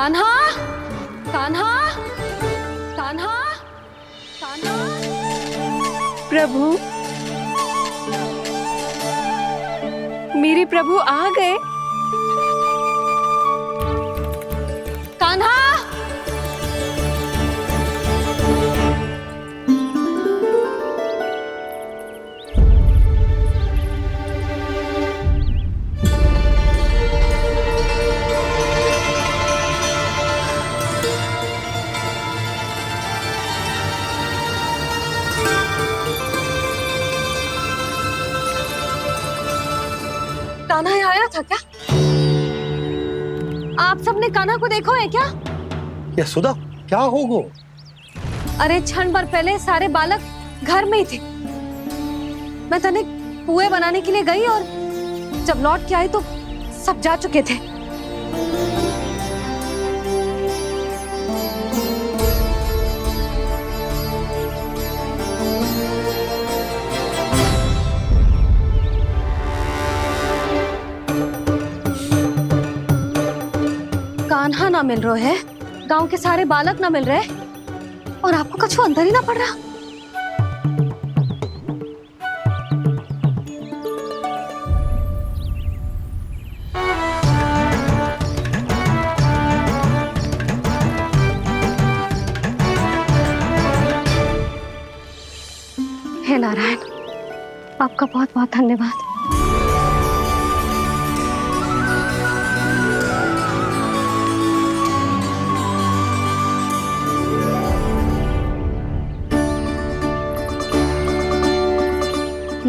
कान्हा, कान्हा, कान्हा, कान्हा। प्रभु, मेरे प्रभु आ गए। कान्हा, कान्हा यहाँ आया था क्या? आप सबने कान्हा को देखो है क्या? यशोदा, क्या हो गो? अरे क्षण भर पहले सारे बालक घर में ही थे। मैं तनिक पुए बनाने के लिए गई और जब लौट के आई तो सब जा चुके थे। कान्हा ना मिल रहे है, गांव के सारे बालक ना मिल रहे और आपको कछु अंदर ही ना पड़ रहा। हे नारायण, आपका बहुत बहुत धन्यवाद।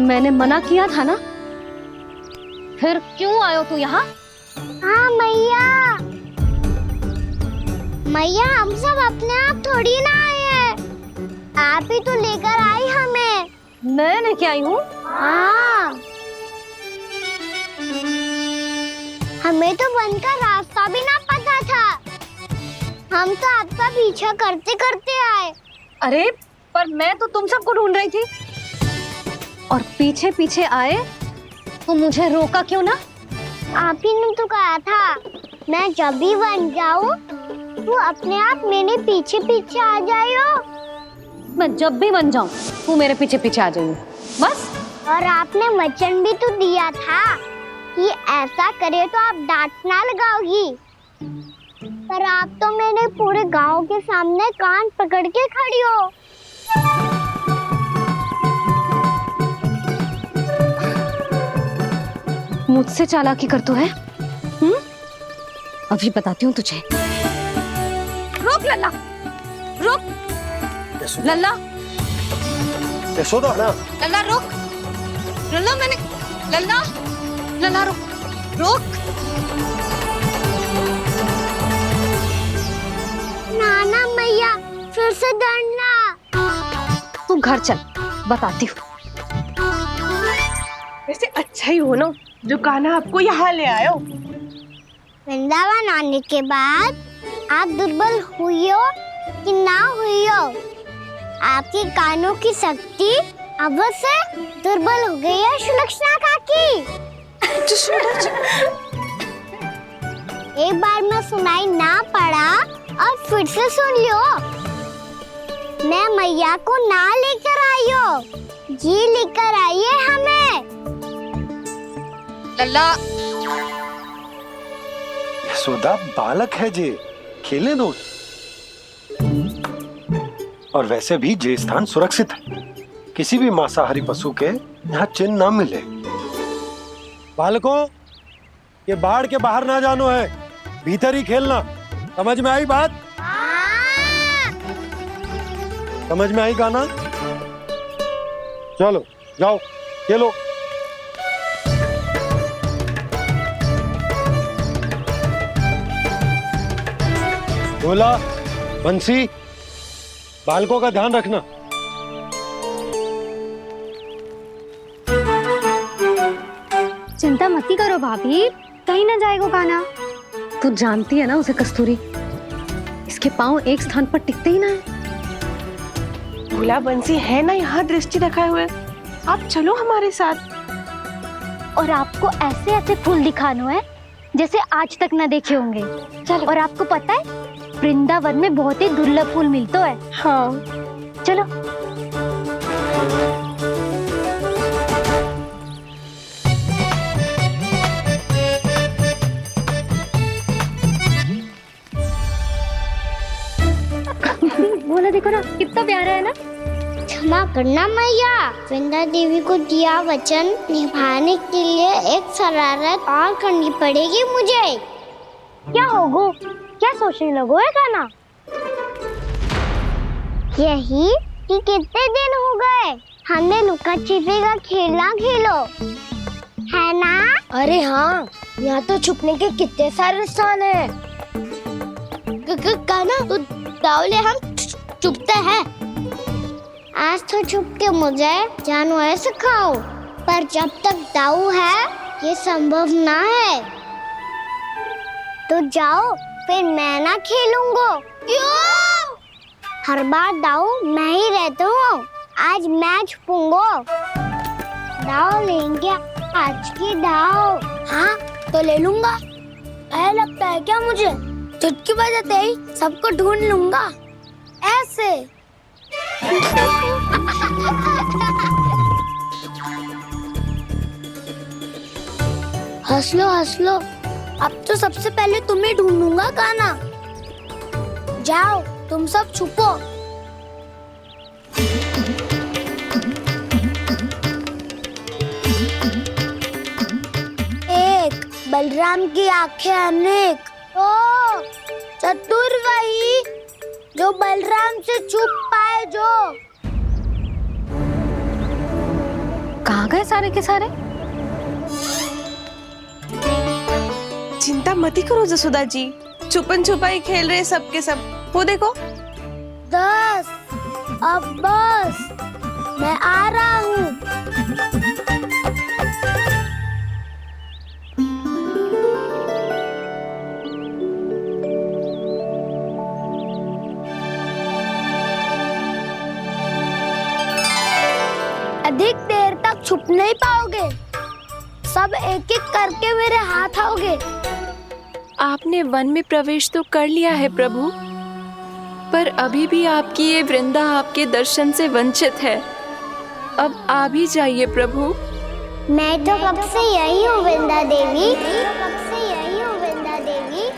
मैंने मना किया था ना, फिर क्यों आयो तू यहाँ? हाँ मैया, मैया हम सब अपने आप थोड़ी ना आए हैं, आप ही तो लेकर आई हमें। मैं लेके आई हूँ? हाँ, हमें तो वन का रास्ता भी ना पता था, हम तो आपका पीछा करते करते आए। अरे पर मैं तो तुम सबको ढूंढ रही थी और पीछे पीछे आए तो मुझे रोका क्यों ना? आप ही ने तो कहा था मैं जब भी बन जाऊं तो अपने आप मेरे पीछे पीछे आ जाइयो। मैं जब भी बन जाऊं तू मेरे पीछे पीछे आ जाइयो बस। और आपने वचन भी तो दिया था कि ऐसा करे तो आप डांट ना लगाओगी, पर आप तो मेरे पूरे गांव के सामने कान पकड़ के खड़ी हो। मुझसे चालाकी कर तू है? अभी बताती हूँ तुझे। रुक लल्ला, रुक लल्ला, यशोदा ना। लल्ला रुक, लल्ला मैंने, लल्ला, लल्ला रुक, रुक। नाना मैया फिर से डरना। तू घर चल, बताती हूँ। वैसे अच्छा ही हो ना जो कान्हा आपको यहाँ ले आयो। वृंदावन आने के बाद आप दुर्बल हुई हो कि ना हुई हो, आपके कानों की शक्ति अब से दुर्बल हो गई है सुलक्षणा काकी। एक बार में सुनाई ना पड़ा और फिर से सुन लियो। मैं मैया को ना लेकर आई हो, जी लेकर आई है हमें। लल्ला, यशोदा बालक है जे, खेलने दो। और वैसे भी जे स्थान सुरक्षित है, किसी भी मांसाहारी पशु के यहाँ चिन्ह ना मिले। बालकों, ये बाढ़ के बाहर ना जानो है, भीतर ही खेलना। समझ में आई बात? समझ में आई गाना? चलो जाओ खेलो। बोला बंसी, बालकों का ध्यान रखना। चिंता मत करो भाभी, कहीं ना जाएगा कान्हा। तू जानती है ना उसे कस्तूरी, इसके पांव एक स्थान पर टिकते ही ना है। भोला बंसी है ना यहाँ दृष्टि रखाए हुए, आप चलो हमारे साथ। और आपको ऐसे ऐसे फूल दिखानो है जैसे आज तक ना देखे होंगे। चलो, और आपको पता है वृंदावन में बहुत ही दुर्लभ फूल मिलते है। हाँ। चलो। बोला देखो ना, कितना प्यारा है ना। क्षमा करना मैया, वृंदा देवी को दिया वचन निभाने के लिए एक शरारत और करनी पड़ेगी मुझे। क्या होगो, क्या सोचने लगो है गाना? यही कि कितने दिन हो गए हमने लुका छिपी का खेलना खेलो, है ना? अरे हाँ, यहाँ तो छुपने के कितने सारे स्थान है। गाना तो दावले हम छुपते हैं। आज तो छुप के मुझे जानवर सिखाओ, पर जब तक दाऊ है ये संभव ना है। तो जाओ, फिर मैं ना खेलूंगा। क्यों? हर बार दाऊ मैं ही रहता हूँ, आज मैं छुपूंगा। दाऊ लेंगे आज की दाऊ। हाँ तो ले लूंगा। ऐसा लगता है क्या मुझे? चुटकी बजाते ही सबको ढूंढ लूंगा ऐसे। हंस लो, अब तो सबसे पहले तुम्हें ढूंढूंगा गाना। जाओ तुम सब छुपो। एक, बलराम की आंखें अनेक। ओ, चतुर वही जो बलराम से छुप पाए। जो कहाँ गए सारे के सारे? चिंता मत करो जसोदा जी, छुपन छुपाई खेल रहे सब के सब। वो देखो। 10, अब बस, मैं आ रहा हूँ। अधिक देर तक छुप नहीं पाओगे, सब एक एक करके मेरे हाथ आओगे। आपने वन में प्रवेश तो कर लिया है प्रभु, पर अभी भी आपकी ये वृंदा आपके दर्शन से वंचित है। अब आ भी जाइए प्रभु। मैं तो कब से यही हूँ वृंदा देवी, कब से यही हूँ वृंदा देवी।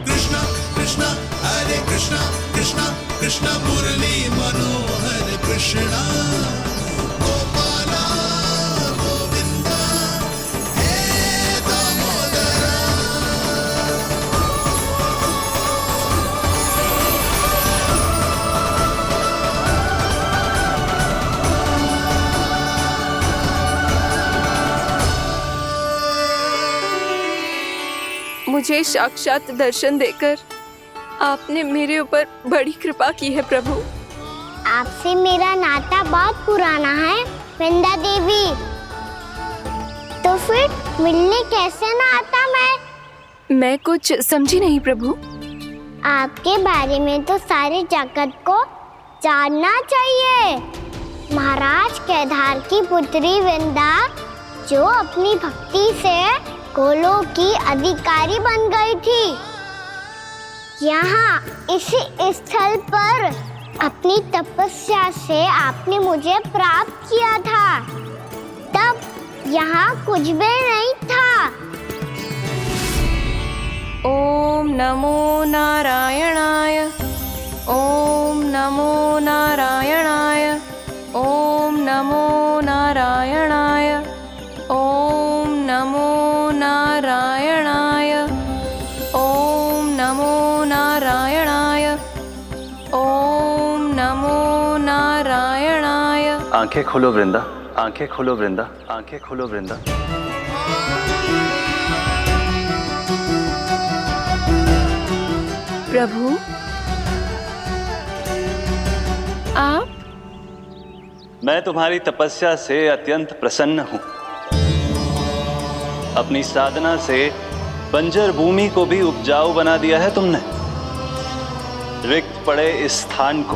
कृष्णा कृष्णा हरे कृष्णा कृष्णा कृष्णा मुरली मनोहर कृष्णा गोपाला गोविंदा हे दामोदरा। मुझे साक्षात दर्शन देकर आपने मेरे ऊपर बड़ी कृपा की है प्रभु। आपसे मेरा नाता बहुत पुराना है वृंदा देवी, तो फिर मिलने कैसे ना आता मैं कुछ समझी नहीं प्रभु। आपके बारे में तो सारे जगत को जानना चाहिए। महाराज केदार की पुत्री वृंदा, जो अपनी भक्ति से गोलोक की अधिकारी बन गई थी, यहाँ इसी स्थल पर अपनी तपस्या से आपने मुझे प्राप्त किया था। तब यहाँ कुछ भी नहीं था। ओम नमो नारायणाय, ओम नमो नारायणाय, ओम नमो नारायणाय, ओम नमो नारायणाय, ओम नमो नारायणाय, ओम नमो नारायणाय। आंखें खोलो वृंदा, आंखें खोलो वृंदा, आंखें खोलो वृंदा। प्रभु आप? मैं तुम्हारी तपस्या से अत्यंत प्रसन्न हूं। अपनी साधना से बंजर भूमि को भी उपजाऊ बना दिया है तुमने। रिक्त पड़े इस स्थान को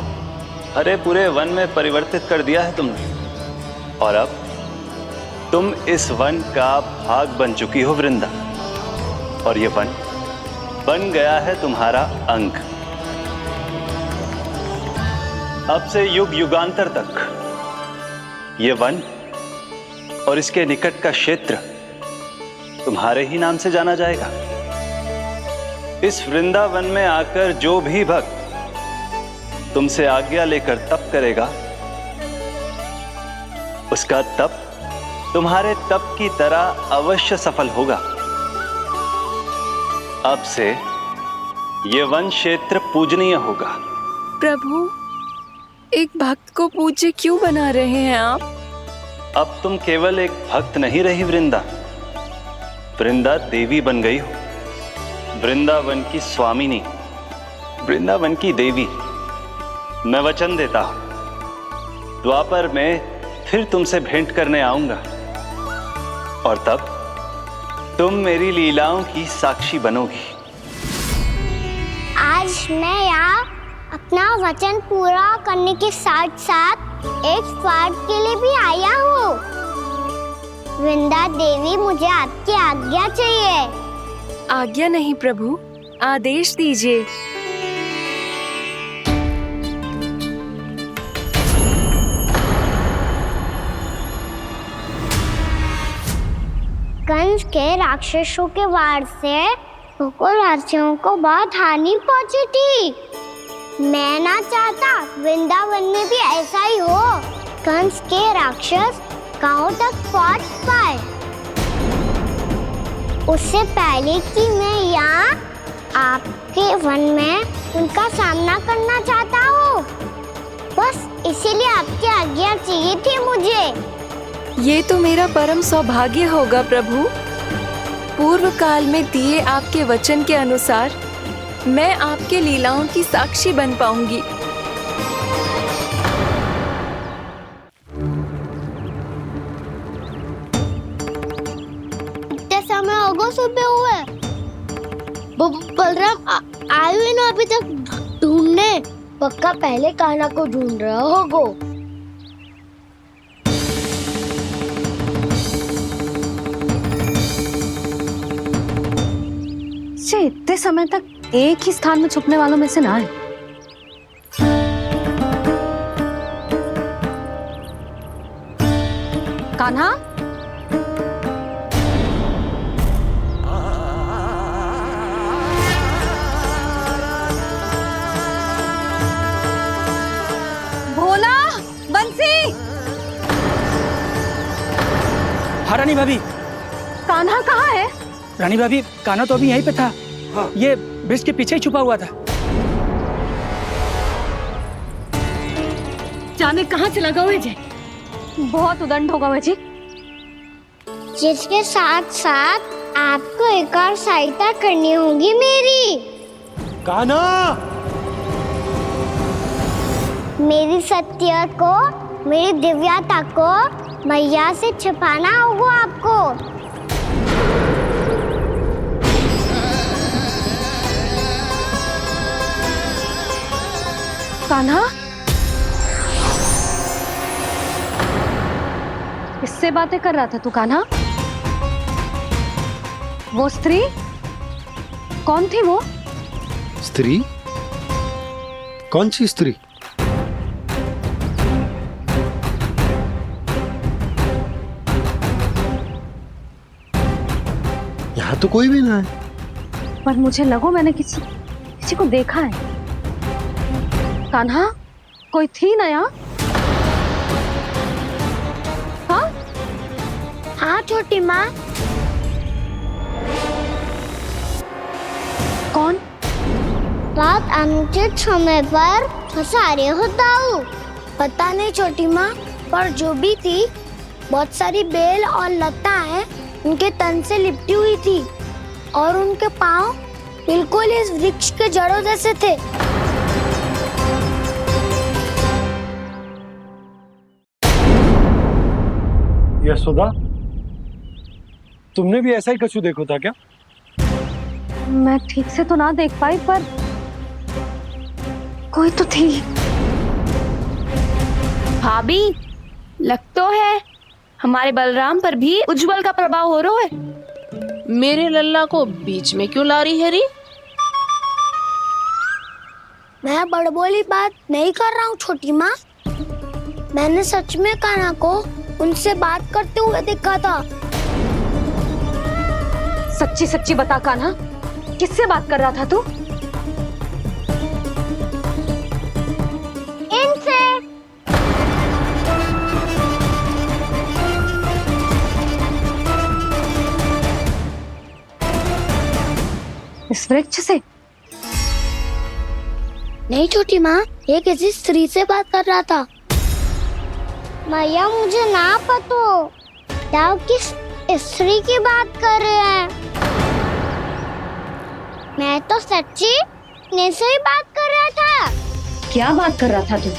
हरे पूरे वन में परिवर्तित कर दिया है तुमने। और अब तुम इस वन का भाग बन चुकी हो वृंदा, और ये वन बन गया है तुम्हारा अंग। अब से युग युगांतर तक ये वन और इसके निकट का क्षेत्र तुम्हारे ही नाम से जाना जाएगा। इस वृंदावन में आकर जो भी भक्त तुमसे आज्ञा लेकर तप करेगा, उसका तप तुम्हारे तप की तरह अवश्य सफल होगा। अब से ये वन क्षेत्र पूजनीय होगा। प्रभु, एक भक्त को पूज्य क्यों बना रहे हैं आप? अब तुम केवल एक भक्त नहीं रही वृंदा, वृंदा देवी बन गई हो। वृंदावन की स्वामिनी, वृंदावन की देवी। मैं वचन देता हूं, द्वापर में फिर तुमसे भेंट करने आऊंगा, और तब तुम मेरी लीलाओं की साक्षी बनोगी। आज मैं यहाँ अपना वचन पूरा करने के साथ साथ एक स्वार्थ के लिए भी आया हूँ। वृंदा देवी, मुझे आपकी आज्ञा चाहिए। आज्ञा नहीं प्रभु, आदेश दीजिए। कंस के राक्षसों के वार से गोकुलवासियों को बहुत हानि पहुंची थी। मैं ना चाहता वृंदावन में भी ऐसा ही हो। कंस के राक्षस गांव तक पहुंच पाए, उससे पहले कि मैं यहाँ आपके वन में उनका सामना करना चाहता हूँ। बस इसीलिए आपकी आज्ञा चाहिए थी मुझे। ये तो मेरा परम सौभाग्य होगा प्रभु। पूर्व काल में दिए आपके वचन के अनुसार मैं आपके लीलाओं की साक्षी बन पाऊंगी। इतने समय होगा सुबह हुए। बलराम आए ना अभी तक ढूंढने। पक्का पहले कान्हा को ढूंढ रहा होगा। इतने समय तक एक ही स्थान में छुपने वालों में से ना है। कान्हा, भोला, बंसी। हाँ रानी भाभी। कान्हा कहाँ है? रानी भाभी, कान्हा तो अभी यहीं पे था। हाँ। ये ब्रिज के पीछे ही छुपा हुआ था। जाने कहाँ चला गया जी? बहुत उदंड होगा वह जी। जिसके साथ साथ आपको एक और सहायता करनी होगी मेरी। कान्हा, मेरी सत्य को, मेरी दिव्यता को मैया से छिपाना होगा आपको। कान्हा, किससे बातें कर रहा था तू कान्हा? वो स्त्री कौन थी? वो स्त्री? कौन सी स्त्री? यहाँ तो कोई भी ना है। पर मुझे लगो मैंने किसी को देखा है। कान्हा, कोई थी ना यहाँ? हाँ हाँ छोटी माँ। कौन? रात अनुचित समय पर फंसारे होता हूँ। पता नहीं छोटी माँ, पर जो भी थी बहुत सारी बेल और लताएं उनके तन से लिपटी हुई थी, और उनके पाँव बिल्कुल इस वृक्ष के जड़ों जैसे थे। यशोदा, तुमने भी ऐसा ही कछु देखो था क्या? मैं ठीक से तो ना देख पाई, पर कोई तो थी। भाभी, लग तो है हमारे बलराम पर भी उज्जवल का प्रभाव हो रहा है। मेरे लल्ला को बीच में क्यों ला रही है री? मैं बड़बोली बात नहीं कर रहा हूँ छोटी माँ। मैंने सच में कान्हा को उनसे बात करते हुए देखा था। सच्ची सच्ची बता कान्हा, किससे बात कर रहा था तू? इनसे। इस वृक्ष से? नहीं छोटी माँ, ये किसी स्त्री से बात कर रहा था। मैया मुझे ना पतो, दाव किस स्त्री की बात कर रहे हैं। मैं तो सच्ची ने से ही बात कर रहा था। क्या बात कर रहा था तू?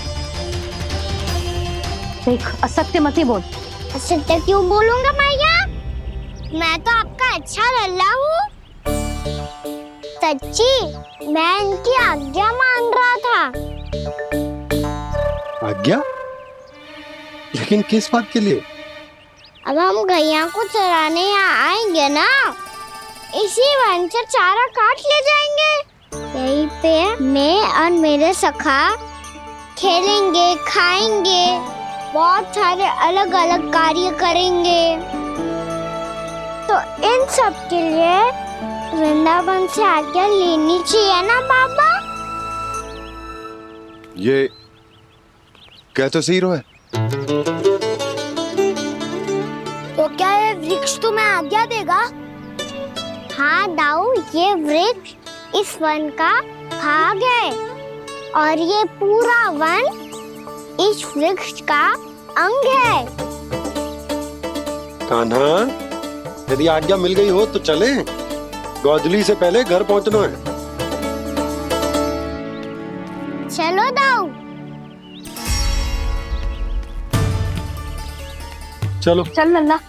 देख, असत्य मत ही बोल। असत्य क्यों बोलूंगा मैया? मैं तो आपका अच्छा लल्ला हूँ। सच्ची मैं इनकी आज्ञा मान रहा था। आज्ञा? लेकिन किस बात के लिए? अब हम गैया को चराने यहाँ आएंगे ना, इसी वन से चारा काट ले जाएंगे। यहीं पे मैं और मेरे सखा खेलेंगे, खाएंगे, बहुत सारे अलग अलग कार्य करेंगे। तो इन सब के लिए वृंदावन से आज्ञा लेनी चाहिए ना बाबा? ये कह तो सही रहा है। तो क्या ये वृक्ष तुम्हें आज्ञा देगा? हाँ दाऊ, ये वृक्ष इस वन का भाग है और ये पूरा वन इस वृक्ष का अंग है। कान्हा, यदि आज्ञा मिल गई हो तो चले। गोधली से पहले घर पहुंचना है। चलो दाऊ। चलो चल लल्ला।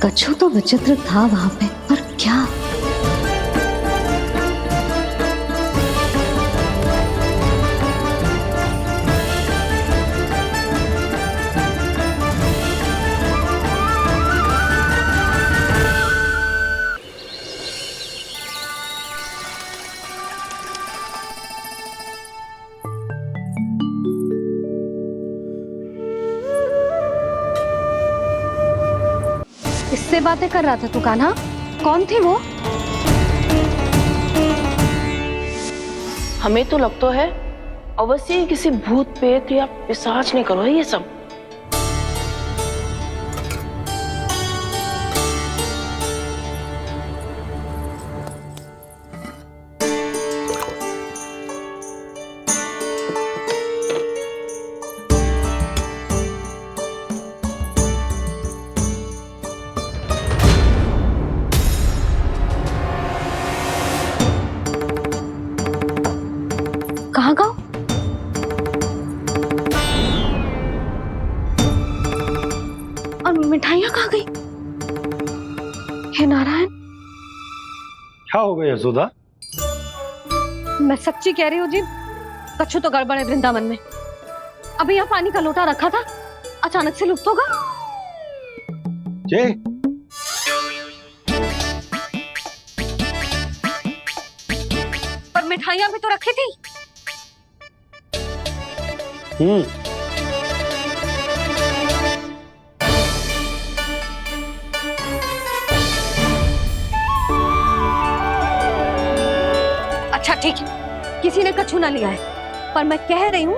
कछु तो विचित्र था वहां पे, पर क्या? किससे बातें कर रहा था तू कान्हा? कौन थी वो? हमें तो लगता है अवश्य ही किसी भूत प्रेत या पिशाच ने करो ये सब। कहाँ गाँव? और मिठाइयाँ कहाँ गई? हे नारायण! क्या हो गया यशोदा? मैं सच्ची कह रही हूँ जी, कछु तो गड़बड़ है वृंदावन में। अभी यहाँ पानी का लोटा रखा था, अचानक से लुप्त होगा। जय, पर मिठाइयाँ भी तो रखी थी। अच्छा ठीक है, किसी ने कछु ना लिया है, पर मैं कह रही हूँ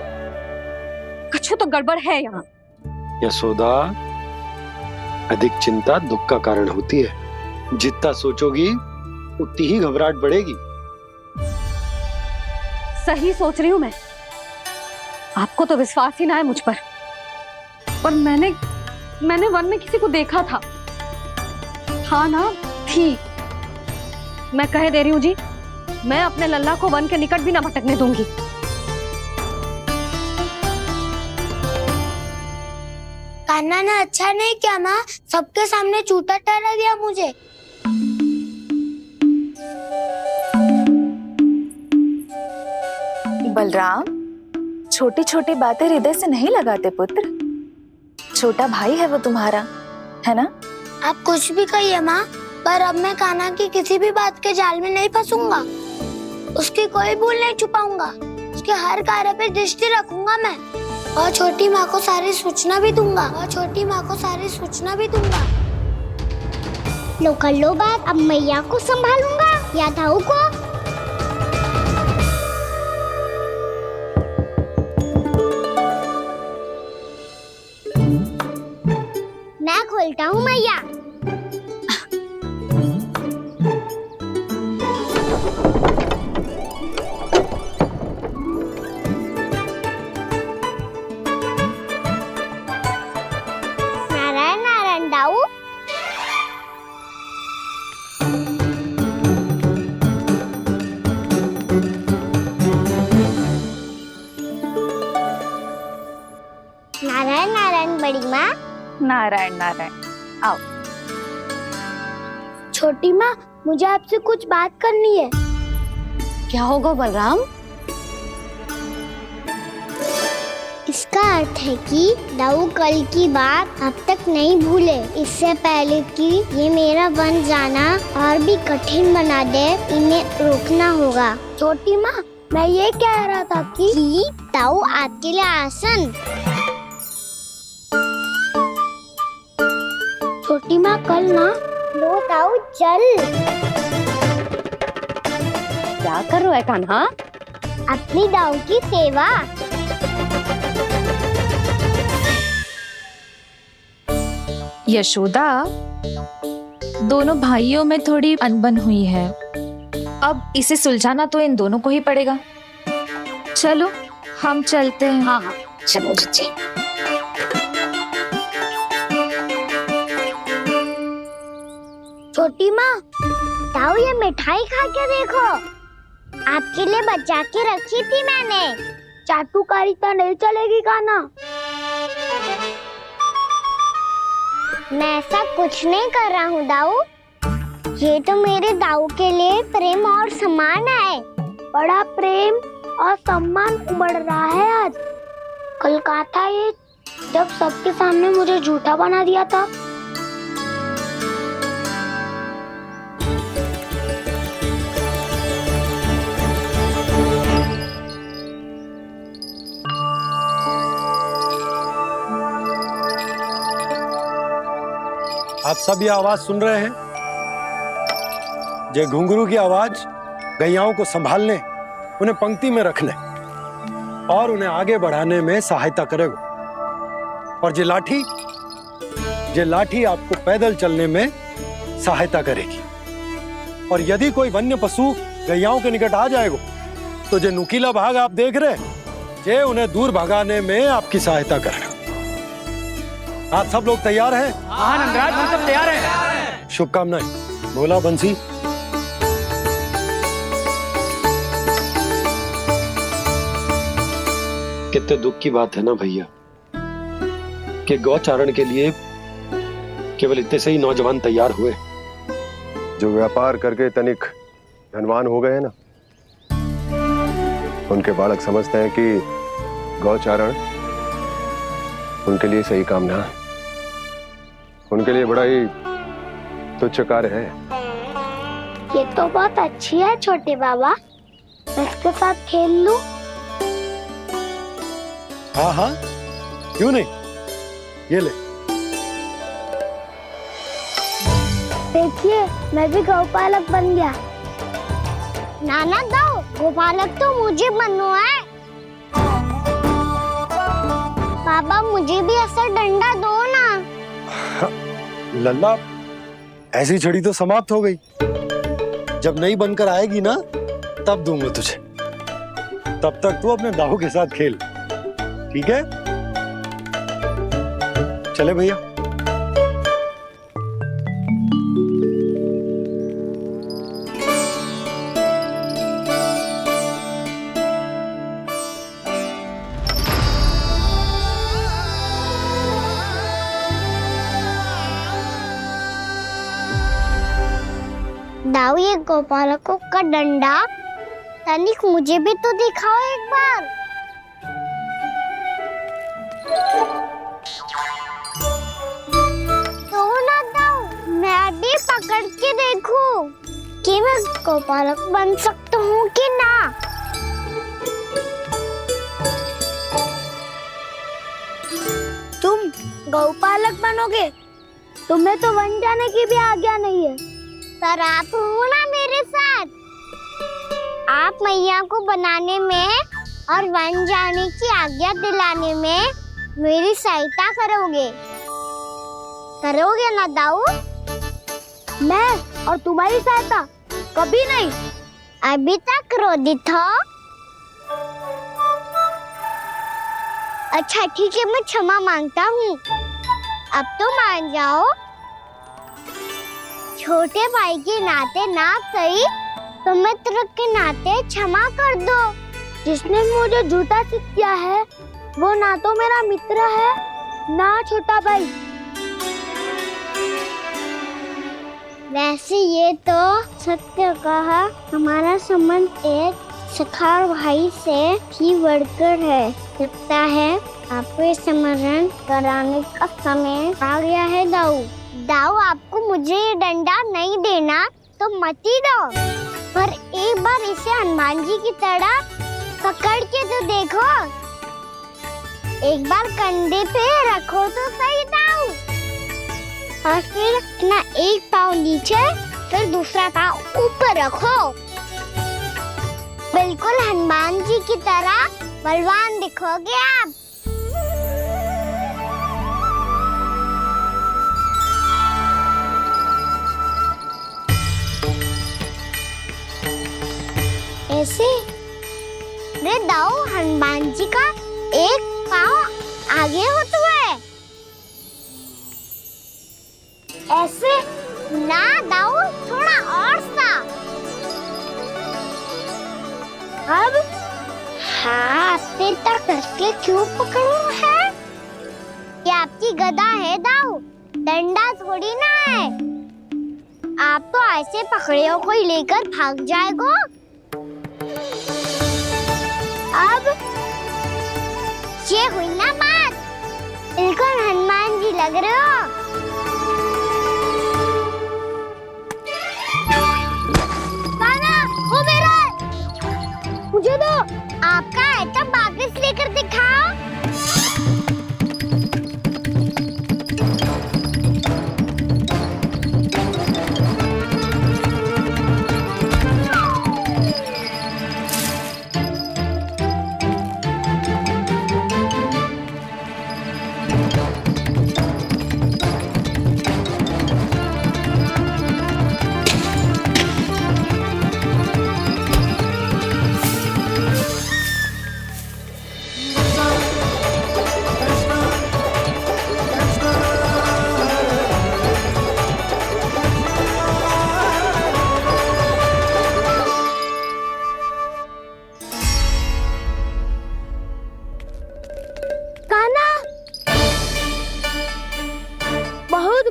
कछु तो गड़बड़ है यहाँ। यशोदा, अधिक चिंता दुख का कारण होती है। जितना सोचोगी उतनी ही घबराहट बढ़ेगी। सही सोच रही हूँ मैं। आपको तो विश्वास ही ना है मुझ पर मैंने वन में किसी को देखा था। हाँ ना, थी। मैं कह दे रही हूँ जी, मैं अपने लल्ला को वन के निकट भी ना भटकने दूंगी। कान्हा ने अच्छा नहीं किया माँ, सबके सामने झूठा ठहरा दिया मुझे। बलराम, छोटी छोटी बातें हृदय से नहीं लगाते पुत्र। छोटा भाई है वो तुम्हारा, है ना? आप कुछ भी कहिए माँ, पर अब मैं कान्हा की किसी भी बात के जाल में नहीं फंसूंगा। उसकी कोई भूल नहीं छुपाऊंगा। उसके हर कार्य पे दृष्टि रखूंगा मैं, और छोटी माँ को सारी सूचना भी दूंगा। लो कर लो बात, अब मैया को संभालूंगा या दाऊ को। मैं खोलता हूँ मैया। नारायण नारायण दाऊ। नारायण नारायण बड़ी माँ। नारायण नारायण, आओ। छोटी माँ, मुझे आपसे कुछ बात करनी है। क्या होगा बलराम? इसका अर्थ है कि दाऊ कल की बात अब तक नहीं भूले। इससे पहले कि ये मेरा बन जाना और भी कठिन बना दे, इन्हें रोकना होगा। छोटी माँ, मैं ये कह रहा था कि दाऊ आपके लिए आसन। छोटी माँ, कल ना लो दाऊ चल। क्या कर रहा है कान्हा? अपनी दाऊ की सेवा। यशोदा, दोनों भाइयों में थोड़ी अनबन हुई है। अब इसे सुलझाना तो इन दोनों को ही पड़ेगा। चलो हम चलते हैं। हाँ हाँ चलो जी। छोटी माँ, दाऊ ये मिठाई खा के देखो, आपके लिए बचा के रखी थी मैंने। चाटुकारिता नहीं चलेगी कान्हा। मैं ऐसा कुछ नहीं कर रहा हूँ दाऊ। ये तो मेरे दाऊ के लिए प्रेम और सम्मान है। बड़ा प्रेम और सम्मान उमड़ रहा है आज। कल कहा था ये, जब सबके सामने मुझे झूठा बना दिया था। आप सब ये आवाज सुन रहे हैं? ये घुंघरू की आवाज गैयाओं को संभालने, उन्हें पंक्ति में रखने और उन्हें आगे बढ़ाने में सहायता करेगा। और ये लाठी आपको पैदल चलने में सहायता करेगी। और यदि कोई वन्य पशु गैयाओं के निकट आ जाएगा तो जो नुकीला भाग आप देख रहे हैं, ये उन्हें दूर भगाने में आपकी सहायता करेगा। आप सब लोग तैयार हैं? हाँ नंदराज, हम सब तैयार हैं। शुभकामनाएं। बोला बंसी। कितने दुख की बात है ना भैया कि गौचारण के लिए केवल इतने से ही नौजवान तैयार हुए। जो व्यापार करके तनिक धनवान हो गए ना, उनके बालक समझते हैं कि गौचारण उनके लिए सही काम ना है। उनके लिए बड़ा ही तुच्छ कार्य है। ये तो बहुत अच्छी है छोटे बाबा, मैं इसके साथ खेल लूं? हाँ हाँ, क्यों नहीं, ये ले। देखिए, मैं भी गौपालक बन गया। नाना दाऊ, गोपालक तो मुझे बनना है। बाबा मुझे भी ऐसा डंडा दो ना। लल्ला, ऐसी छड़ी तो समाप्त हो गई। जब नई बनकर आएगी ना, तब दूंगा तुझे। तब तक तू अपने दाऊ के साथ खेल, ठीक है? चले भैया। दाऊ, ये गोपालकों का डंडा तनिक मुझे भी तो दिखाओ एक बार। तो ना दाऊ, मैं भी पकड़ के देखूं कि मैं गौपालक बन सकता हूँ कि ना। तुम गौपालक बनोगे? तुम्हें तो वन जाने की भी आज्ञा नहीं है। पर आप हो ना मेरे साथ। आप मैया को बनाने में और वन जाने की आज्ञा दिलाने में मेरी सहायता करोगे ना दाऊ? मैं और तुम्हारी सहायता कभी नहीं। अभी तक क्रोधित हो? अच्छा ठीक है, मैं क्षमा मांगता हूँ। अब तो मान जाओ। छोटे भाई के नाते ना सही तो मित्र के नाते क्षमा कर दो। जिसने मुझे झूठा सिद्ध किया है वो ना तो मेरा मित्र है ना छोटा भाई। वैसे ये तो सत्य कहा, हमारा संबंध एक सखा भाई से भी बढ़कर है। लगता है आपको स्मरण कराने का समय आ गया है दाऊ। दाऊ, आपको मुझे ये डंडा नहीं देना तो मत ही दो, पर एक बार इसे हनुमान जी की तरह पकड़ के तो देखो। एक बार कंधे पे रखो तो सही दाऊ, और फिर अपना एक पाँव नीचे फिर दूसरा पाँव ऊपर रखो। बिल्कुल हनुमान जी की तरह बलवान दिखोगे आप। ऐसे रे दाऊ, हनुमान जी का एक पाँव आगे होता है। ऐसे ना दाऊ, थोड़ा और सा। अब हाथ तक करके क्यों पकड़ू है? ये आपकी गदा है दाऊ, डंडा थोड़ी ना है। आप तो ऐसे पकड़े हो कोई लेकर भाग जाएगा। अब ये हुई ना बात, बिल्कुल हनुमान जी लग रहे हो। कान्हा, वो मेरा है। मुझे दो। आपका है तब वापस लेकर दिखाओ।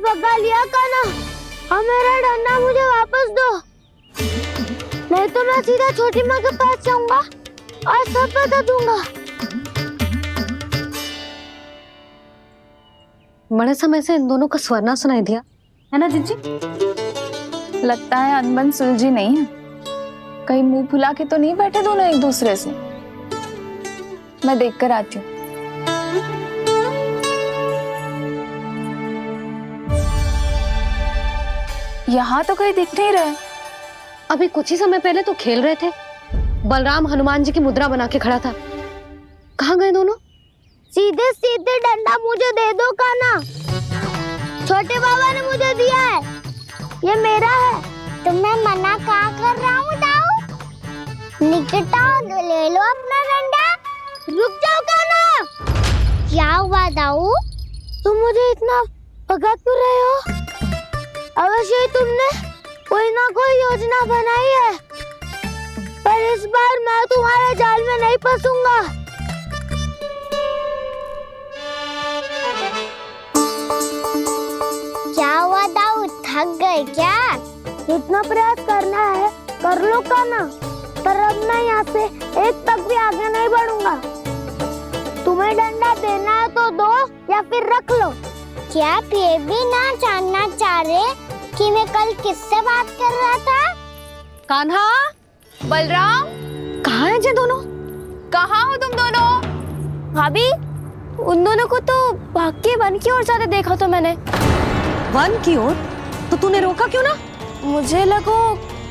भगा लिया कान्हा, अब मेरा डंडा मुझे वापस दो, नहीं तो मैं सीधा छोटी माँ के पास जाऊंगा और सब बता दूंगा। बड़े समय से इन दोनों का स्वर ना सुनाई दिया है ना जीजी? लगता है अनबन सुलझी नहीं है। कहीं मुंह फुला के तो नहीं बैठे दोनों एक दूसरे से। मैं देख कर आती हूँ। यहाँ तो कहीं दिख नहीं रहा। अभी कुछ ही समय पहले तो खेल रहे थे। बलराम हनुमान जी की मुद्रा बना के खड़ा था। कहाँ गए दोनों? सीधे सीधे डंडा मुझे दे दो कान्हा, छोटे बाबा ने मुझे दिया है, ये मेरा है। तो मैं मना क्या कर रहा हूँ दाऊ? निकट आओ, ले लो अपना डंडा। रुक जाओ कान्हा। क्या हुआ दाऊ? तुम मुझे इतना भगा क्यों रहे हो? अवश्य ही तुमने कोई ना कोई योजना बनाई है, पर इस बार मैं तुम्हारे जाल में नहीं फंसूंगा। क्या हुआ दाऊ, थक गए क्या? जितना प्रयास करना है कर लो कान्हा, पर अब मैं यहाँ से एक तक भी आगे नहीं बढ़ूंगा। तुम्हें डंडा देना है तो दो या फिर रख लो। क्या आप ये भी ना जानना चाह रहे कि मैं कल किससे बात कर रहा था? कान्हा, बलराम, कहाँ है ये दोनों? कहाँ हो तुम दोनों? भाभी, उन दोनों को तो भाग के वन की ओर जाते देखा तो मैंने। वन की ओर? तो तूने रोका क्यों ना? मुझे लगो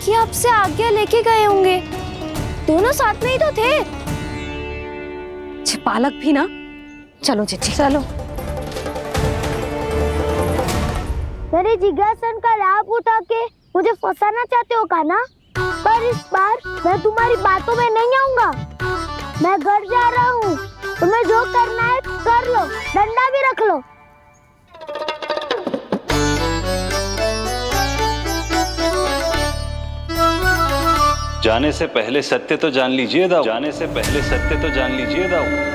कि आपसे आगे लेके गए होंगे। दोनों साथ में ही तो थे। पालक भी ना। चलो जीजी, चलो। मेरे जिज्ञासन का लाभ उठा के मुझे फंसाना चाहते हो कान्हा? पर इस बार मैं तुम्हारी बातों में नहीं आऊंगा। मैं घर जा रहा हूँ। तुम्हें जो करना है कर लो, डंडा भी रख लो। जाने से पहले सत्य तो जान लीजिए दाऊ। जाने से पहले सत्य तो जान लीजिए दाऊ।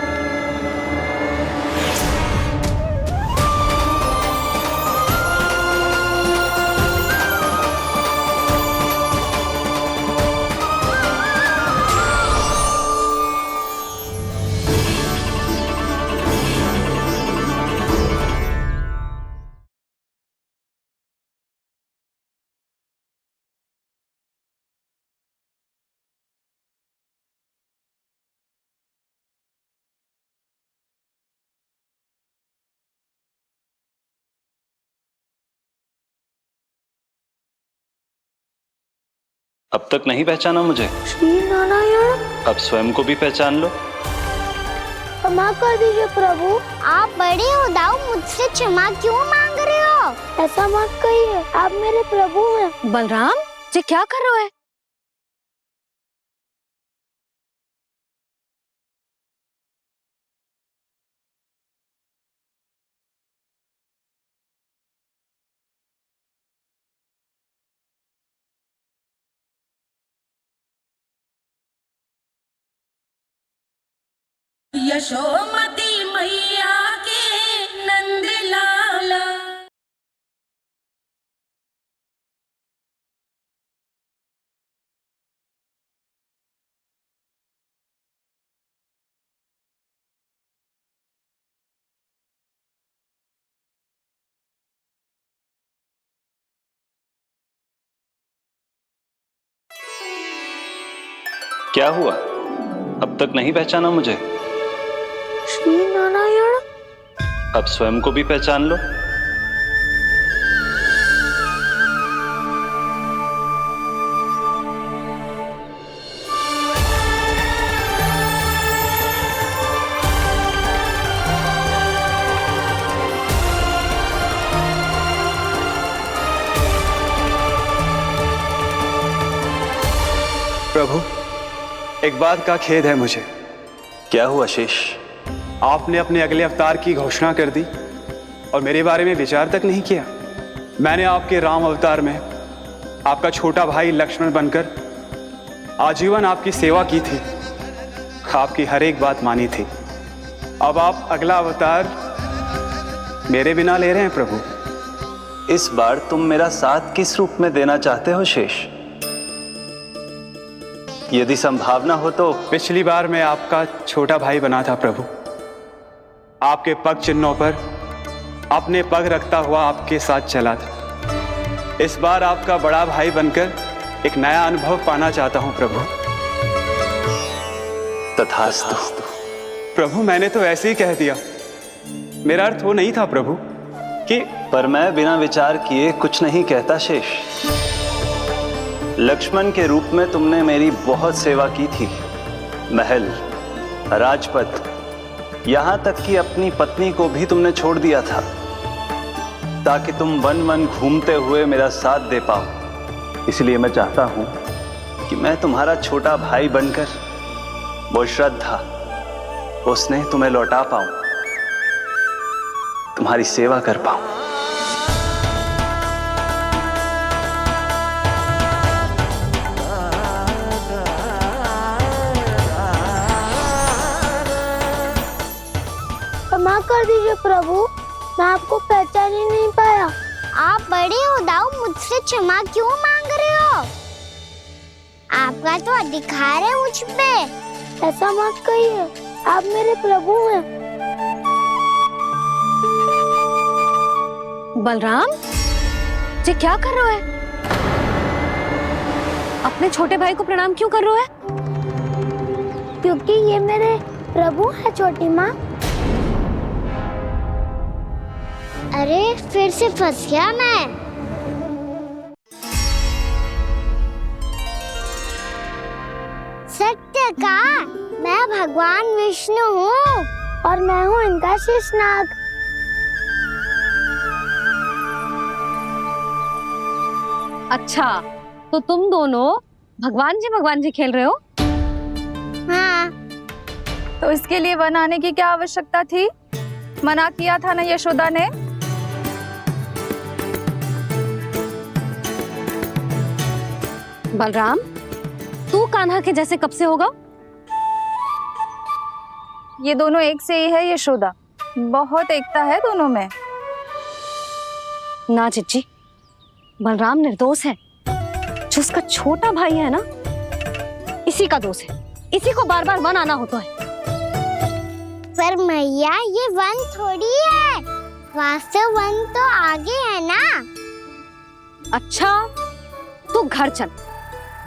अब तक नहीं पहचाना मुझे? श्री नारायण। अब स्वयं को भी पहचान लो। क्षमा कर दीजिए प्रभु। आप बड़े हो दाऊ, मुझसे क्षमा क्यों मांग रहे हो? ऐसा मत कहिए, आप मेरे प्रभु हैं। बलराम, ये क्या कर रहे हो? यशोमती मैया के नंद लाला। क्या हुआ? अब तक नहीं पहचाना मुझे? श्री नारायण। अब स्वयं को भी पहचान लो। प्रभु, एक बात का खेद है मुझे। क्या हुआ शेष? आपने अपने अगले अवतार की घोषणा कर दी और मेरे बारे में विचार तक नहीं किया। मैंने आपके राम अवतार में आपका छोटा भाई लक्ष्मण बनकर आजीवन आपकी सेवा की थी, आपकी हर एक बात मानी थी। अब आप अगला अवतार मेरे बिना ले रहे हैं प्रभु। इस बार तुम मेरा साथ किस रूप में देना चाहते हो शेष? यदि संभावना हो तो। पिछली बार मैं आपका छोटा भाई बना था प्रभु। आपके पग चिन्हों पर अपने पग रखता हुआ आपके साथ चला था। इस बार आपका बड़ा भाई बनकर एक नया अनुभव पाना चाहता हूं प्रभु। तथास्तु। प्रभु, मैंने तो ऐसे ही कह दिया, मेरा अर्थ वो नहीं था प्रभु कि। पर मैं बिना विचार किए कुछ नहीं कहता शेष। लक्ष्मण के रूप में तुमने मेरी बहुत सेवा की थी। महल, राजपथ, यहां तक कि अपनी पत्नी को भी तुमने छोड़ दिया था ताकि तुम वन वन घूमते हुए मेरा साथ दे पाओ। इसलिए मैं चाहता हूं कि मैं तुम्हारा छोटा भाई बनकर वो श्रद्धा, वो स्नेह तुम्हें लौटा पाऊं, तुम्हारी सेवा कर पाऊं। क्षमा कर दीजिए प्रभु, मैं आपको पहचान ही नहीं पाया। आप बड़े हो दाऊ, मुझसे क्षमा क्यों मांग रहे हो? आपका तो अधिकार है मुझ पे। ऐसा मत कहिए, आप मेरे प्रभु हैं। बलराम, ये क्या कर रहा है? अपने छोटे भाई को प्रणाम क्यों कर रहा है? क्योंकि ये मेरे प्रभु है छोटी माँ। अरे फिर से फंस गया मैं। सत्य का, मैं भगवान विष्णु हूँ और मैं हूँ इनका शेषनाग। अच्छा, तो तुम दोनों भगवान जी खेल रहे हो? हाँ। तो इसके लिए वन आने की क्या आवश्यकता थी? मना किया था ना यशोदा ने। बलराम, तू कान्हा के जैसे कब से होगा? ये दोनों एक से ही है यशोदा, बहुत एकता है दोनों में। ना चिच्ची, बलराम निर्दोष है। जो उसका छोटा भाई है ना, इसी का दोष है। इसी को बार बार वन आना होता है। पर मैया, ये वन थोड़ी है, वास्तव वन तो आगे है ना। अच्छा, तू घर चल,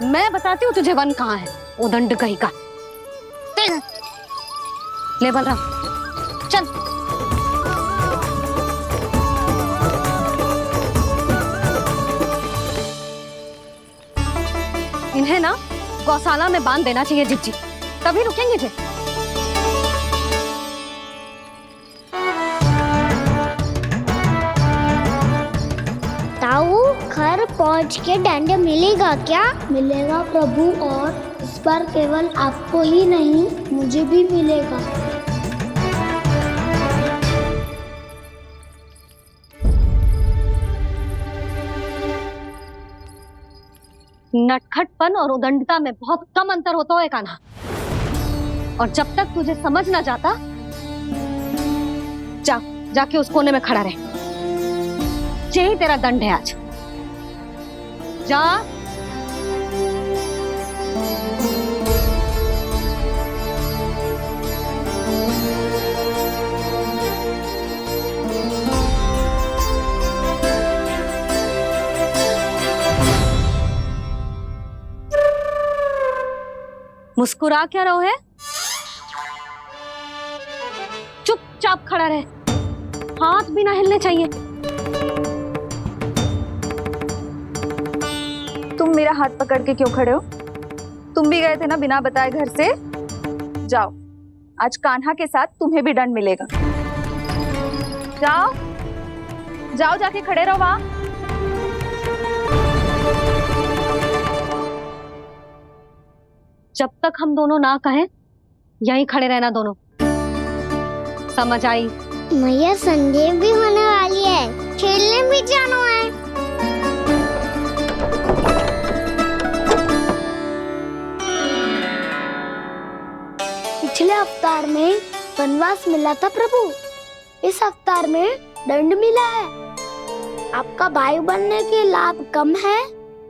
मैं बताती हूँ तुझे वन कहाँ है। उदंड कहीं का। ले बलराम, चल। इन्हें ना गौशाला में बांध देना चाहिए जिज्जी, तभी रुकेंगे जे। ताऊ, घर पहुँच के दंड मिलेगा क्या? मिलेगा प्रभु, और इस बार केवल आपको ही नहीं, मुझे भी मिलेगा। नटखटपन और उदंडता में बहुत कम अंतर होता है कान्हा, और जब तक तुझे समझ ना जाता, जाके उस कोने में खड़ा रहे। यही तेरा दंड है आज। जा। मुस्कुरा क्या रहो है? चुपचाप खड़ा रहे, हाथ भी ना हिलने चाहिए। तुम मेरा हाथ पकड़ के क्यों खड़े हो? तुम भी गए थे ना बिना बताए घर से। जाओ, आज कान्हा के साथ तुम्हें भी दंड मिलेगा। जाओ जाओ, जाके खड़े रहो वहां। जब तक हम दोनों ना कहें, यहीं खड़े रहना दोनों। समझ आई? मैया, संडे भी होने वाली है, खेलने भी जाना है। पिछले अवतार में वनवास मिला था प्रभु, इस अवतार में दंड मिला है। आपका भाई बनने के लाभ कम है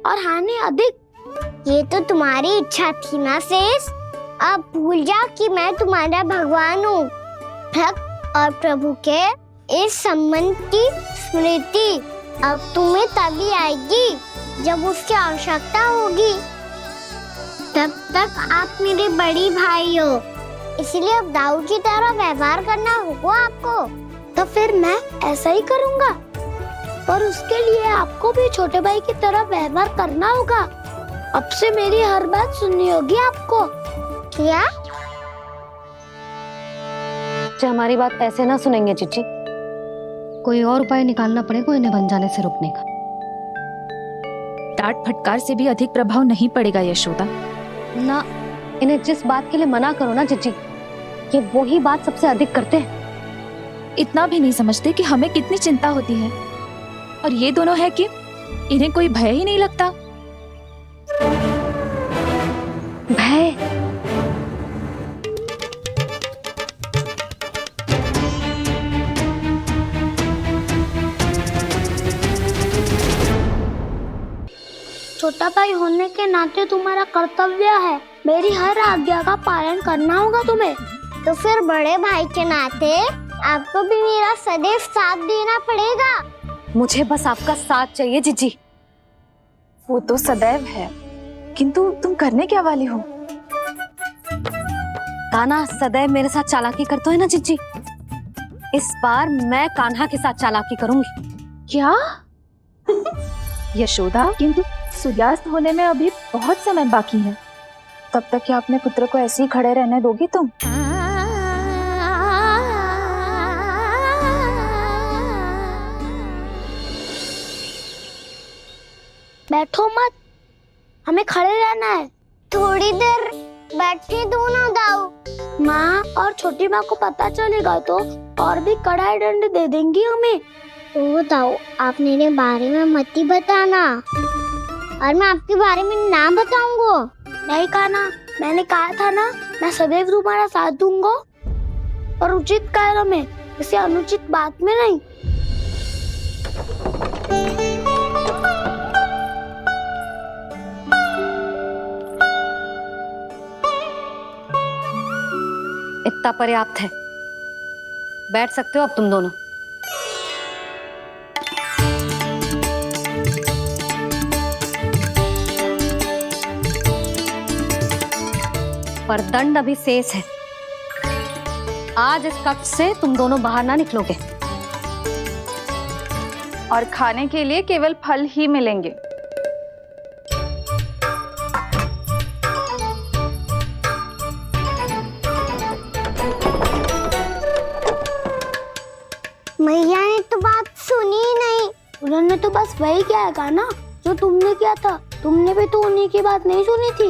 और हानि अधिक। ये तो तुम्हारी इच्छा थी ना शेष। अब भूल जा कि मैं तुम्हारा भगवान हूँ। भक्त और प्रभु के इस संबंध की स्मृति अब तुम्हें तभी आएगी जब उसकी आवश्यकता होगी। तब तक आप मेरे बड़ी भाई हो, इसलिए अब दाऊ की तरह व्यवहार करना होगा आपको। तो फिर मैं ऐसा ही करूँगा, पर उसके लिए आपको भी छोटे भाई की तरह व्यवहार करना होगा। अब से मेरी हर बात सुननी होगी आपको। क्या? हमारी बात ऐसे ना सुनेंगे चिच्ची, कोई और उपाय निकालना पड़ेगा इन्हें बन जाने से रुकने का। डांट फटकार से भी अधिक प्रभाव नहीं पड़ेगा यशोदा। ना, इन्हें जिस बात के लिए मना करो ना चिच्ची, ये वही बात सबसे अधिक करते हैं। इतना भी नहीं समझते कि हमें कितनी चिंता होती है, और ये दोनों है कि इन्हें कोई भय ही नहीं लगता। भय? छोटा भाई होने के नाते तुम्हारा कर्तव्य है, मेरी हर आज्ञा का पालन करना होगा तुम्हें। तो फिर बड़े भाई के नाते आपको भी मेरा सदैव साथ देना पड़ेगा। मुझे बस आपका साथ चाहिए जीजी। वो तो सदैव है, किंतु तुम करने क्या वाली हो? कान्हा सदैव मेरे साथ चालाकी करता है ना जीजी, इस बार मैं कान्हा के साथ चालाकी करूंगी। क्या? यशोदा, किंतु सूर्यास्त होने में अभी बहुत समय बाकी है, तब तक क्या अपने पुत्र को ऐसे ही खड़े रहने दोगी तुम? बैठो मत, हमें खड़े रहना है। थोड़ी देर बैठे दो ना दाऊ। माँ और छोटी माँ को पता चलेगा तो और भी कड़ा दंड दे देंगी हमें। तो दाऊ, आप मेरे बारे में मत ही बताना, और मैं आपके बारे में ना बताऊंगा। नहीं कान्हा, मैंने कहा था ना, मैं सदैव तुम्हारा साथ दूंगा, और उचित कार्य में, किसी अनुचित बात में नहीं। इतना पर्याप्त है, बैठ सकते हो अब तुम दोनों। पर दंड अभी शेष है। आज इस कक्ष से तुम दोनों बाहर ना निकलोगे, और खाने के लिए केवल फल ही मिलेंगे। मैया ने तो बात सुनी ही नहीं। उन्होंने तो बस वही किया था ना जो तुमने किया था। तुमने भी तो उन्हीं की बात नहीं सुनी थी।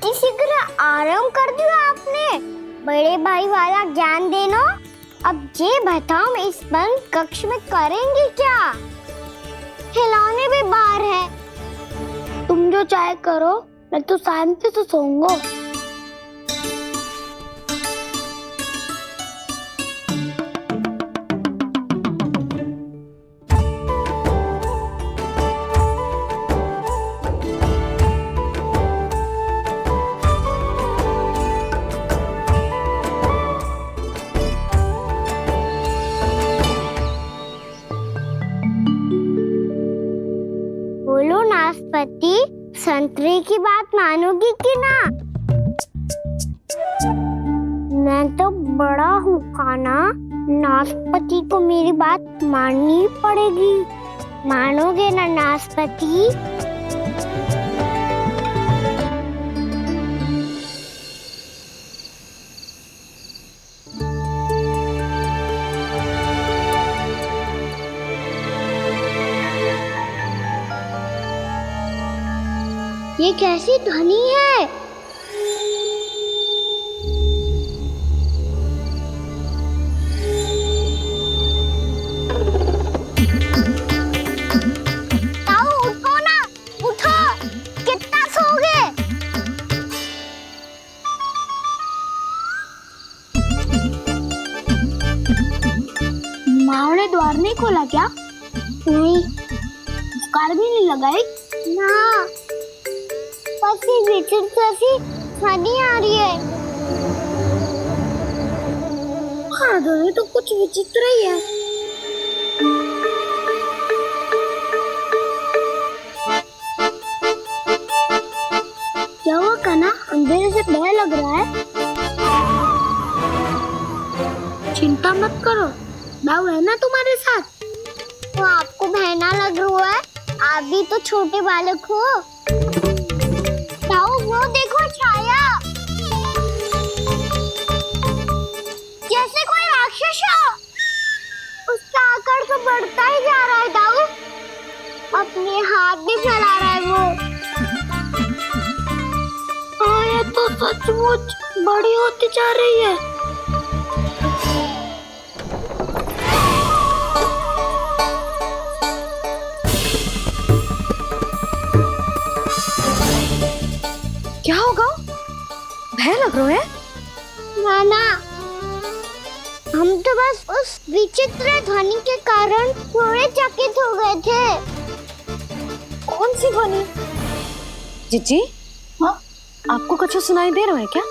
इसी तरह आराम कर दिया आपने। बड़े भाई वाला ज्ञान देना। अब ये बताओ, इस बंद कक्ष में करेंगे क्या? खिलौने भी बाहर है। तुम जो चाहे करो, मैं तो शांति से सोऊंगा। बोलो नाशपाती, संतरे की बात मानोगी कि ना? मैं तो बड़ा हूँ कान्हा, नाशपाती को मेरी बात माननी पड़ेगी। मानोगे ना नाशपाती? ये कैसी ध्वनि है? ताऊ उठो ना, उठो, कितना सोओगे? माँ ने द्वार नहीं खोला क्या? नहीं। कार भी नहीं लगाई? ना, पसी विचित्र सी ध्वनि आ रही है। हाँ, ध्वनि तो कुछ विचित्र ही है। क्या हुआ कान्हा, अंधेरे से भय लग रहा है? चिंता मत करो, दाऊ है ना तुम्हारे साथ। तो आपको बहना लग रहा है? आप भी तो छोटे बालक हो। ताऊ वो देखो छाया, जैसे कोई राक्षस हो। उसका आकार तो बढ़ता ही जा रहा है ताऊ, अपने हाथ भी फैला रहा है वो। हाँ, ये तो सचमुच बड़ी होती जा रही है। क्या होगा? भय लग रहा है? नाना, हम तो बस उस विचित्र ध्वनि के कारण थोड़े चकित हो गए थे। कौन सी ध्वनि? जीजी, हाँ आपको कुछ सुनाई दे रहा है क्या?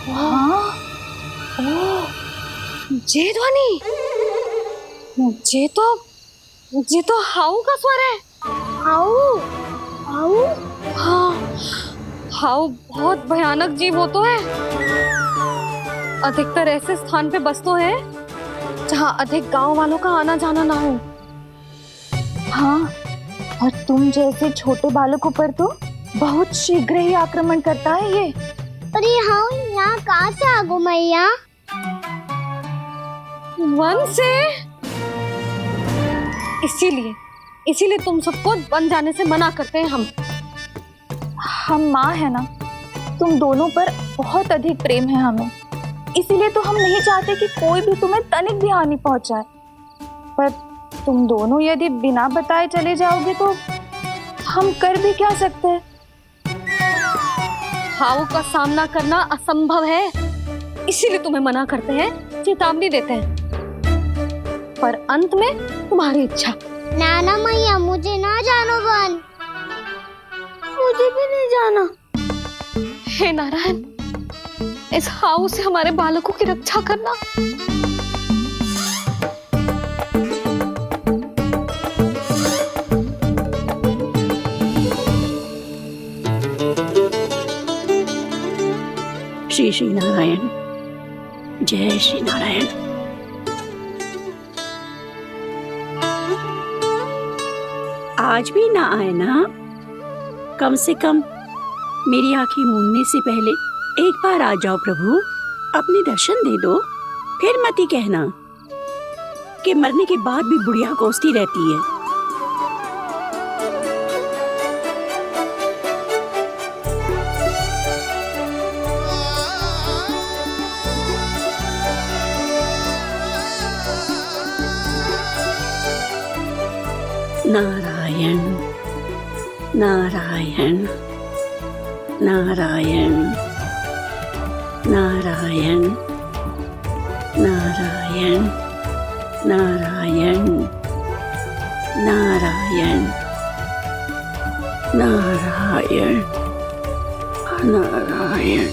हाँ, ये ध्वनि, ये तो हाउ का स्वर है। हाउ, हाउ, हाँ, हाउ बहुत भयानक जीव हो तो है। अधिकतर ऐसे स्थान पे बस तो है जहाँ अधिक गांव वालों का आना जाना ना हो। हाँ, और तुम जैसे छोटे बालकों पर तो बहुत शीघ्र ही आक्रमण करता है ये। पर ये हाँ यहाँ कहाँ से आ गो मैया? वन से। इसीलिए तुम सबको वन जाने से मना करते हैं हम माँ है ना, तुम दोनों पर बहुत अधिक प्रेम है हमें, इसीलिए तो हम नहीं चाहते कि कोई भी तुम्हें तनिक भी हानि पहुंचाए। पर तुम दोनों यदि बिना बताए चले जाओगे तो हम कर भी क्या सकते हैं? हाउ का सामना करना असंभव है, इसीलिए तुम्हें मना करते हैं, चेतावनी देते हैं। पर अंत में तुम्हारी इच्छा। नाना मैया मुझे ना जानो वन, मुझे भी नहीं जाना। हे नारायण, इस हाउ से हमारे बालकों की रक्षा करना। श्री श्री नारायण, जय श्री नारायण। आज भी ना आए ना? कम से कम मेरी आंखें मूंदने से पहले एक बार आ जाओ प्रभु, अपने दर्शन दे दो। फिर मत ही कहना कि मरने के बाद भी बुढ़िया कोसती रहती है। नारायण नारायण नारायण नारायण नारायण नारायण नारायण नारायण नारायण।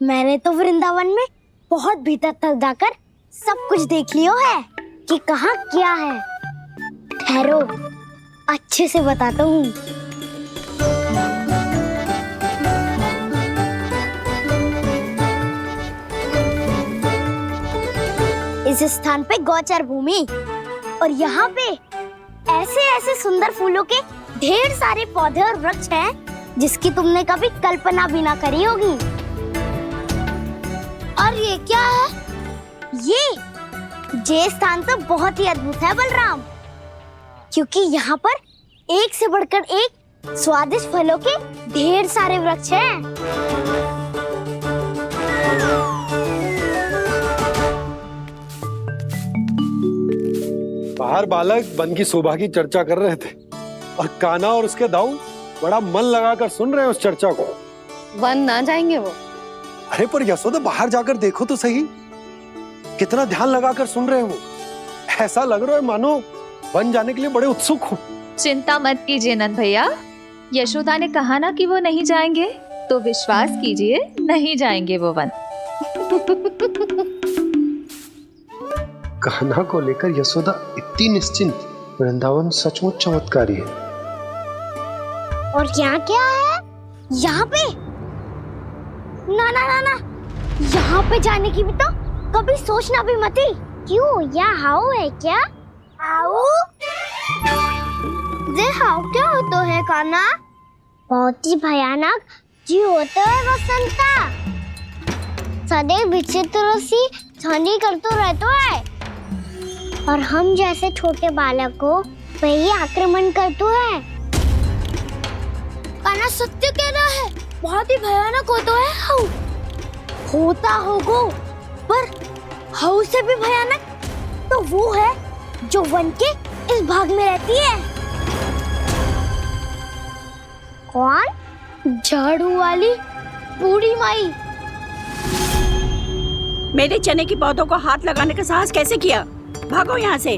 मैंने तो वृंदावन में बहुत भीतर तक जाकर सब कुछ देख लियो है कि कहाँ क्या है। ठहरो, अच्छे से बताता हूँ। इस स्थान पे गौचर भूमि और यहाँ पे ऐसे ऐसे सुंदर फूलों के ढेर सारे पौधे और वृक्ष हैं जिसकी तुमने कभी कल्पना भी ना करी होगी। और ये क्या है? ये स्थान तो बहुत ही अद्भुत है बलराम, क्योंकि यहाँ पर एक से बढ़कर एक स्वादिष्ट फलों के ढेर सारे वृक्ष हैं। बाहर बालक वन की शोभा की चर्चा कर रहे थे और कान्हा और उसके दाऊ बड़ा मन लगाकर सुन रहे हैं उस चर्चा को। वन ना जाएंगे वो। अरे पर यशोदा बाहर जाकर देखो तो सही, कितना ध्यान लगाकर सुन रहे हो। ऐसा लग रहा है मानो वन जाने के लिए बड़े उत्सुक हो। चिंता मत कीजिए नंद भैया, यशोदा ने कहा ना कि वो नहीं जाएंगे, तो विश्वास कीजिए नहीं जाएंगे वो वन। कान्हा को लेकर यशोदा इतनी निश्चिंत, वृंदावन सचमुच चमत्कारी है। और यहाँ क्या है? यहाँ पे ना ना ना ना, यहाँ पे जाने की भी तो कभी सोचना भी मत ही। क्यों, यहाँ हाउ है क्या? हाउ? ये हाउ क्या होता है कान्हा? बहुत ही भयानक जी होता है वसंता, सदैव विचित्र सी ध्वनि करते रहता है और हम जैसे छोटे बालक को वही आक्रमण करते हैं। कान्हा सत्य कह रहा है, बहुत ही भयानक होता है हाउ। होता होगो, पर हाउ से भी भयानक तो वो है जो वन के इस भाग में रहती है। कौन? झाड़ू वाली बूढ़ी माई। मेरे चने की पौधों को हाथ लगाने का साहस कैसे किया? भागो यहाँ से।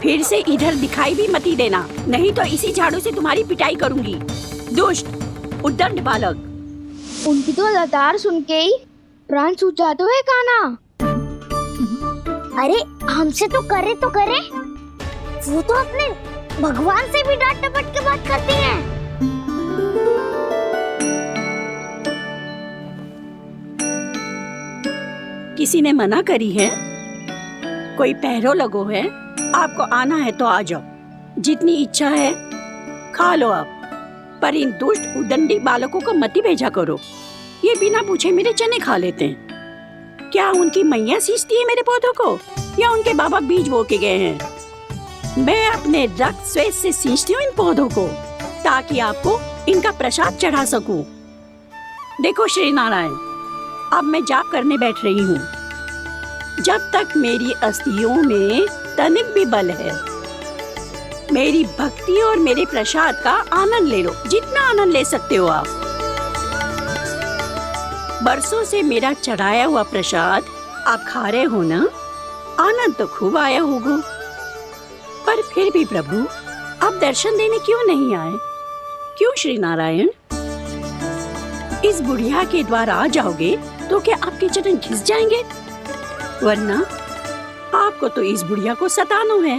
फिर से इधर दिखाई भी मती देना, नहीं तो इसी झाड़ू से तुम्हारी पिटाई करूंगी। दुष्ट उद्दंड बालक। उनकी तो लतार सुन के ही प्राण सूझ जाते हुए काना। अरे हमसे तो करे, वो तो अपने भगवान से भी डांट डपट के बात करती हैं। किसी ने मना करी है? कोई पहरो लगो है? आपको आना है तो आ जाओ, जितनी इच्छा है खा लो आप, पर इन दुष्ट उदंडी बालकों को मत भेजा करो। ये बिना पूछे मेरे चने खा लेते हैं। क्या उनकी मैया सींचती है मेरे पौधों को, या उनके बाबा बीज बो के गए हैं? मैं अपने रक्त स्वेद से सींचती हूँ इन पौधों को, ताकि आपको इनका प्रसाद चढ़ा सकूं। देखो श्री नारायण, अब मैं जाप करने बैठ रही हूँ। जब तक मेरी अस्थियों में तनिक भी बल है, मेरी भक्ति और मेरे प्रसाद का आनंद ले लो, जितना आनंद ले सकते हो आप। बरसों से मेरा चढ़ाया हुआ प्रसाद आप खा रहे हो ना, आनंद तो खूब आया होगा। पर फिर भी प्रभु, आप दर्शन देने क्यों नहीं आए? क्यों श्री नारायण? इस बुढ़िया के द्वार आ जाओगे तो क्या आपके चरण घिस जाएंगे? वरना आपको तो इस बुढ़िया को सताना है।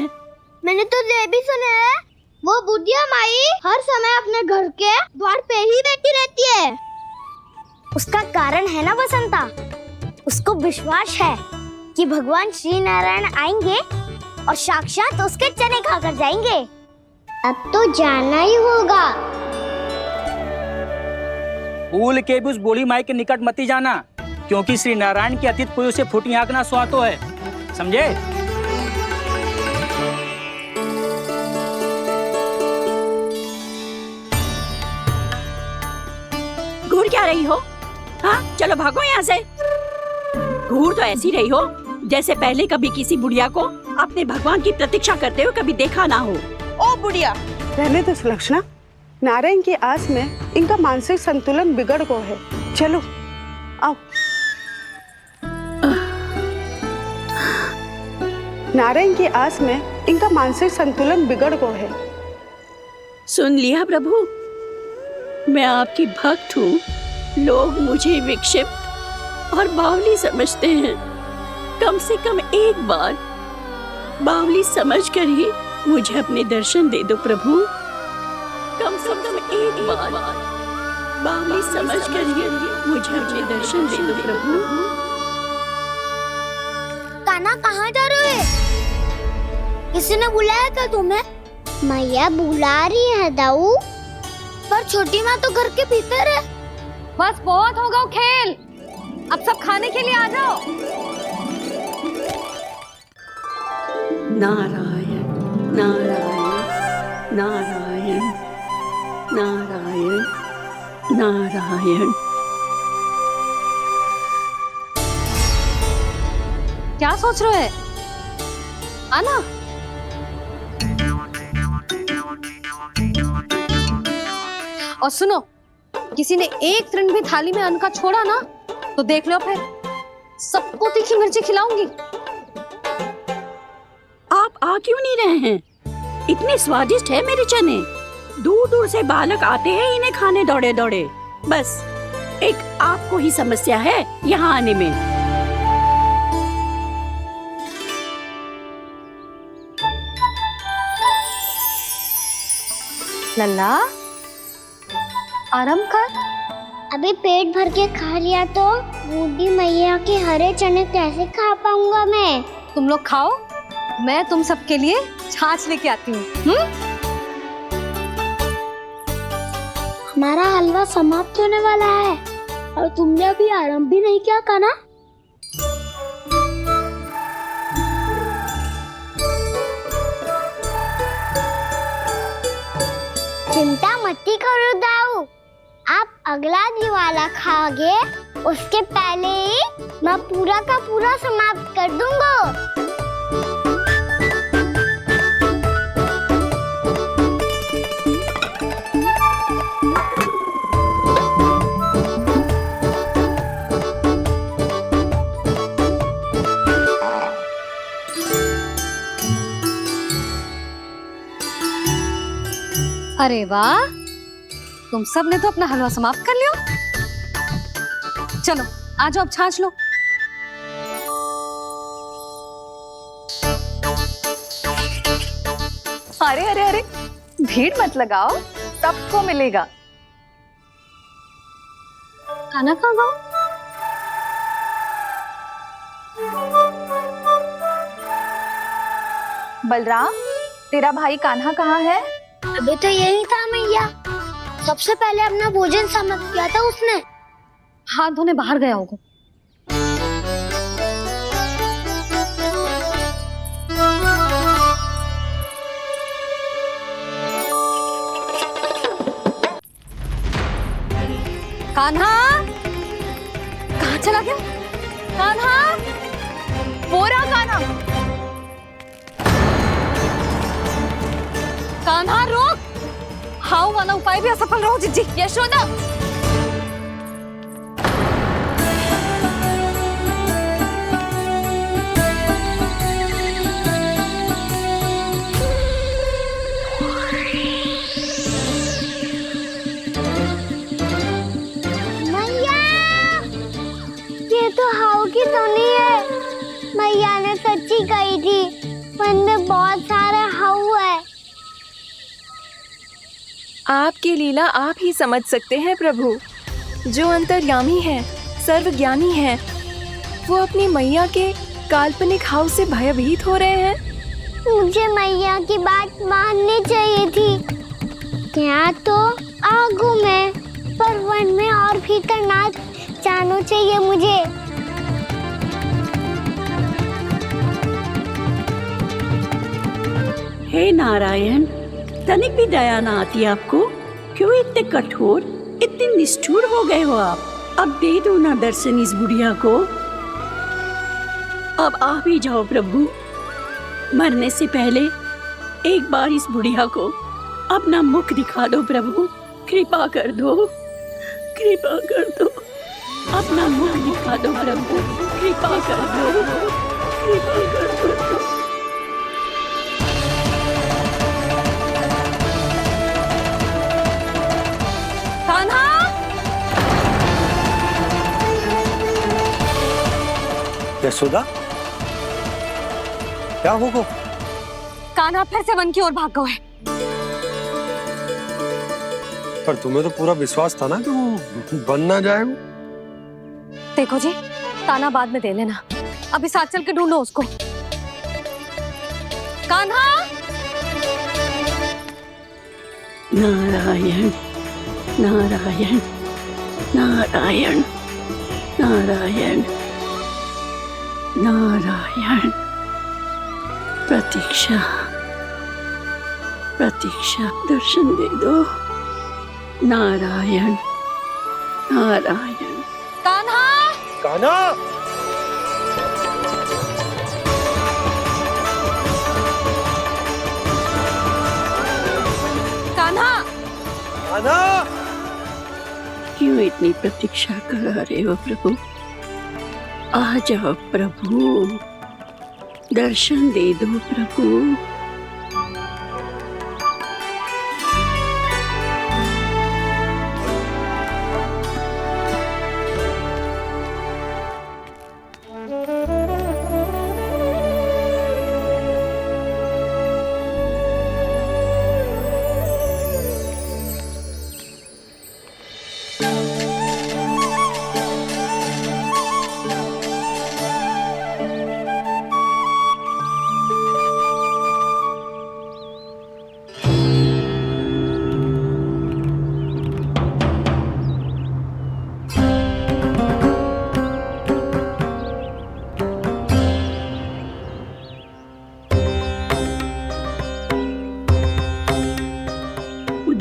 मैंने तो ये भी सुना है, वो बुढ़िया माई हर समय अपने घर के द्वार पे ही बैठी रहती है। उसका कारण है ना बसंता, उसको विश्वास है कि भगवान श्री नारायण आएंगे और साक्षात उसके चने खाकर जाएंगे। अब तो जाना ही होगा। भूल के भी उस बूढ़ी माई के निकट मती जाना, क्योंकि श्री नारायण की अतीत कोई उसे फूटी आंख ना सुहातो है, समझे? घूर क्या रही हो? हाँ, चलो भागो यहाँ से। घूर तो ऐसी रही हो जैसे पहले कभी किसी बुढ़िया को अपने भगवान की प्रतीक्षा करते हुए कभी देखा ना हो। ओ बुढ़िया, रहने दो सुलक्षणा। नारायण की आस में इनका मानसिक संतुलन बिगड़ गया है। चलो आओ। नारायण की आस में इनका मानसिक संतुलन बिगड़ गया है। सुन लिया प्रभु, मैं आपकी भक्त हूँ। लोग मुझे विक्षिप्त और बावली समझते हैं। कम से कम एक बार बावली समझकर ही मुझे अपने दर्शन दे दो प्रभु। कम से कम एक बार बावली समझकर ही मुझे अपने दर्शन दे दो प्रभु। काना कहाँ जा रहे हो? किसी ने बुलाया था तुम्हें? मैया बुला रही है दाऊ। पर छोटी माँ तो घर के भीतर है। बस बहुत हो गया खेल, अब सब खाने के लिए आ जाओ। नारायण नारायण नारायण नारायण नारायण। क्या सोच रहे हैं? आना। और सुनो, किसी ने एक तृण भी थाली में अन्न का छोड़ा ना, तो देख लो फिर सबको तीखी मिर्ची खिलाऊंगी। आप आ क्यों नहीं रहे हैं? इतने स्वादिष्ट है मेरे चने। दूर दूर से बालक आते हैं इन्हें खाने दौड़े दौड़े। बस एक आपको ही समस्या है यहाँ आने में। लल्ला, आराम कर। अभी पेट भर के खा लिया तो बूढ़ी मैया के हरे चने कैसे खा पाऊंगा मैं? तुम लोग खाओ, मैं तुम सबके लिए छाछ लेके आती हूँ। हमारा हलवा समाप्त होने वाला है और तुमने अभी आराम भी नहीं किया काना। चिंता मत करो दाऊ, आप अगला दिवाला खाओगे उसके पहले ही मैं पूरा का पूरा समाप्त कर दूंगा। अरे वाह, तुम सब ने तो अपना हलवा समाप्त कर लिया। चलो आ जाओ, अब छाछ लो। अरे अरे अरे, भीड़ मत लगाओ, सबको मिलेगा। खाना कहाँ गया? बलराम, तेरा भाई कान्हा कहाँ है? अभी तो यही था मैया। सबसे पहले अपना भोजन समाप्त किया था उसने। हाथ धोने बाहर गया होगा। कान्हा कहाँ चला गया? कान्हा, वो रहा कान्हा। कान्हा रोक! हाउ वाला उपाय भी असफल रहो जिज्जी। यशोदा, मैया, ये तो हाउ की धुनी है। मैया ने सच्ची कही थी, वन में बहुत सारे हाउ है। आपकी लीला आप ही समझ सकते हैं प्रभु। जो अंतर्यामी है, सर्वज्ञानी है, वो अपनी मैया के काल्पनिक हाव से भयभीत हो रहे हैं। मुझे मैया की बात माननी चाहिए थी। यहाँ तो आगू में, पर वन में और भीतर ना जाना चाहिए मुझे। हे नारायण, तनिक भी दया ना आती आपको? क्यों इतने कठोर, इतने निष्ठुर हो गए हो आप? अब दे दो ना दर्शन इस बुढ़िया को। अब आप ही जाओ प्रभु। मरने से पहले एक बार इस बुढ़िया को अपना मुख दिखा दो प्रभु। कृपा कर दो, कृपा कर दो। अपना मुख दिखा दो प्रभु, कृपा कर दो, कृपा कर दो। कान्हा! यशोदा, क्या होगा? कान्हा फिर से वन की ओर भाग गया है। पर तुम्हें तो पूरा विश्वास था ना कि वो बन ना जाए। देखो जी, ताना बाद में दे लेना, अभी साथ चल के ढूंढो उसको। कान्हा! नारायण नारायण नारायण नारायण नारायण। प्रतीक्षा प्रतीक्षा, दर्शन दे दो। नारायण नारायण। कान्हा! कान्हा! कान्हा! कान्हा! क्यों इतनी प्रतीक्षा कर रहे हो प्रभु? आ जाओ प्रभु, दर्शन दे दो प्रभु।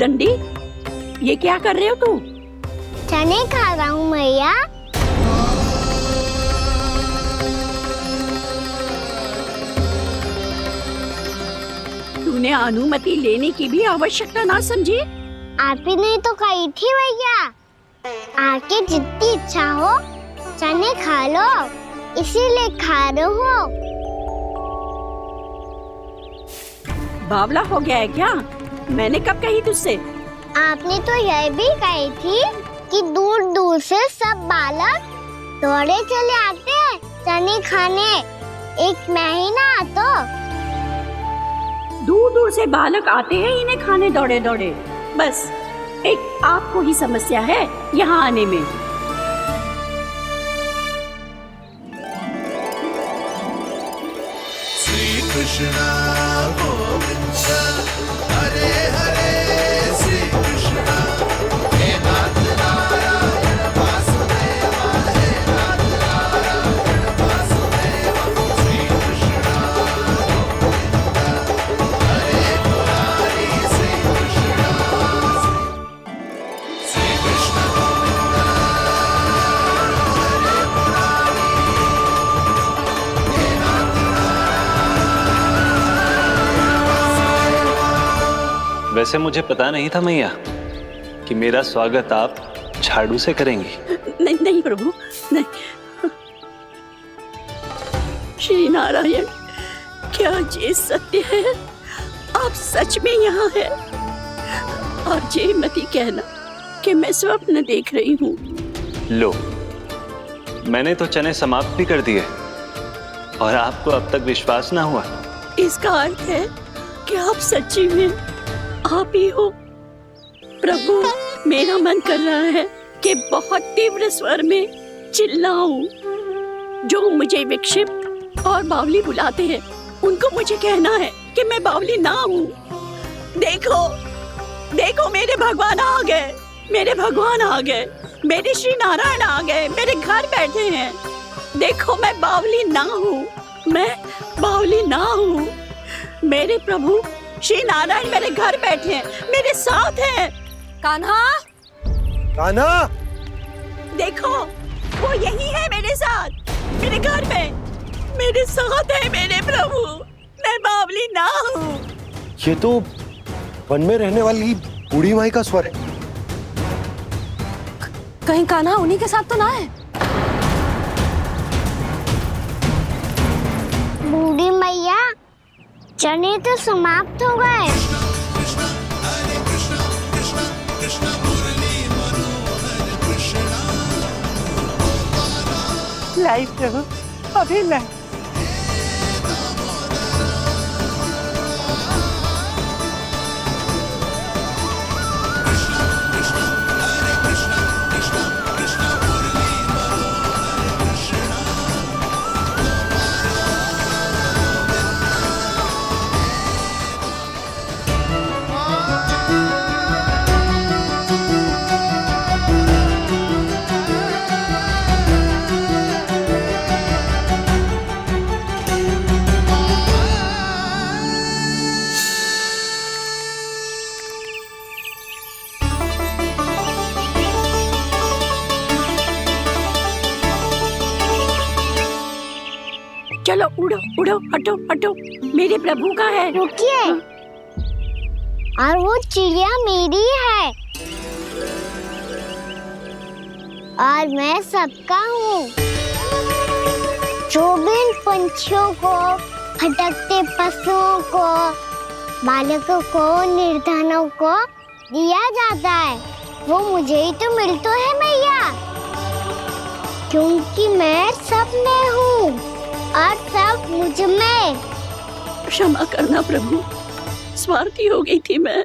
दंडी, ये क्या कर रहे हो तू? चने खा रहा हूँ मैया। तूने अनुमति लेने की भी आवश्यकता ना समझी? आप ही ने तो कही थी भैया, आके जितनी इच्छा हो चने खा लो, इसीलिए खा रहे हो। बावला हो गया है क्या? मैंने कब कही तुझसे? आपने तो यह भी कही थी कि दूर दूर से सब बालक दौड़े चले आते हैं चने खाने, एक महीना तो दूर दूर से बालक आते हैं इन्हें खाने दौड़े दौड़े। बस एक आपको ही समस्या है यहाँ आने में। श्री कृष्ण गोविंद हरे हरे, श्री कृष्ण हे नाथ नारायण वासुदेव, हे नाथ नारायण वासुदेव, श्री कृष्ण गोविंद हरे मुरारी, श्री कृष्ण गोविंद हरे मुरारी, हे नाथ वैसे मुझे पता नहीं था मैया कि मेरा स्वागत आप झाड़ू से करेंगी। नहीं नहीं प्रभु, नहीं। श्री नारायण, क्या ये सत्य है? आप सच में यहाँ हैं? और ये मती कहना कि मैं स्वप्न देख रही हूँ। लो, मैंने तो चने समाप्त भी कर दिए और आपको अब तक विश्वास ना हुआ। इसका अर्थ है कि आप सच्ची में आप ही हो। प्रभु, मेरा मन कर रहा है कि बहुत तीव्र स्वर में चिल्लाऊं। जो मुझे विक्षिप्त और बावली बुलाते हैं उनको मुझे कहना है कि मैं बावली ना हूँ। देखो देखो, मेरे भगवान आ गए, मेरे भगवान आ गए, मेरे श्री नारायण आ गए, मेरे घर बैठे हैं। देखो, मैं बावली ना हूँ, मैं बावली ना हूँ। मेरे प्रभु श्री नारायण मेरे घर बैठे हैं, मेरे साथ हैं। कान्हा, कान्हा, देखो वो यही है मेरे साथ, मेरे घर में मेरे साथ है मेरे प्रभु। मैं बावली ना हूँ। ये तो वन में रहने वाली बूढ़ी माई का स्वर है। कहीं कान्हा उन्हीं के साथ तो ना है? बूढ़ी मैया, चने तो समाप्त हो गए। कृष्ण हरे कृष्ण, कृष्ण कृष्ण मुरली मनोहर कृष्ण लाई प्रभु, अभी लाई। चलो उड़ो उड़ो, हटो हटो, मेरे प्रभु का है। रुकिए, और वो चिड़िया मेरी है और मैं सबका हूँ। जो भी इन पंछियों को, भटकते पशुओं को, बालकों को, निर्धनों को दिया जाता है, वो मुझे ही तो मिलता है मैया, क्योंकि मैं सब में हूँ और सब मुझ में। क्षमा करना प्रभु, स्वार्थी हो गई थी मैं।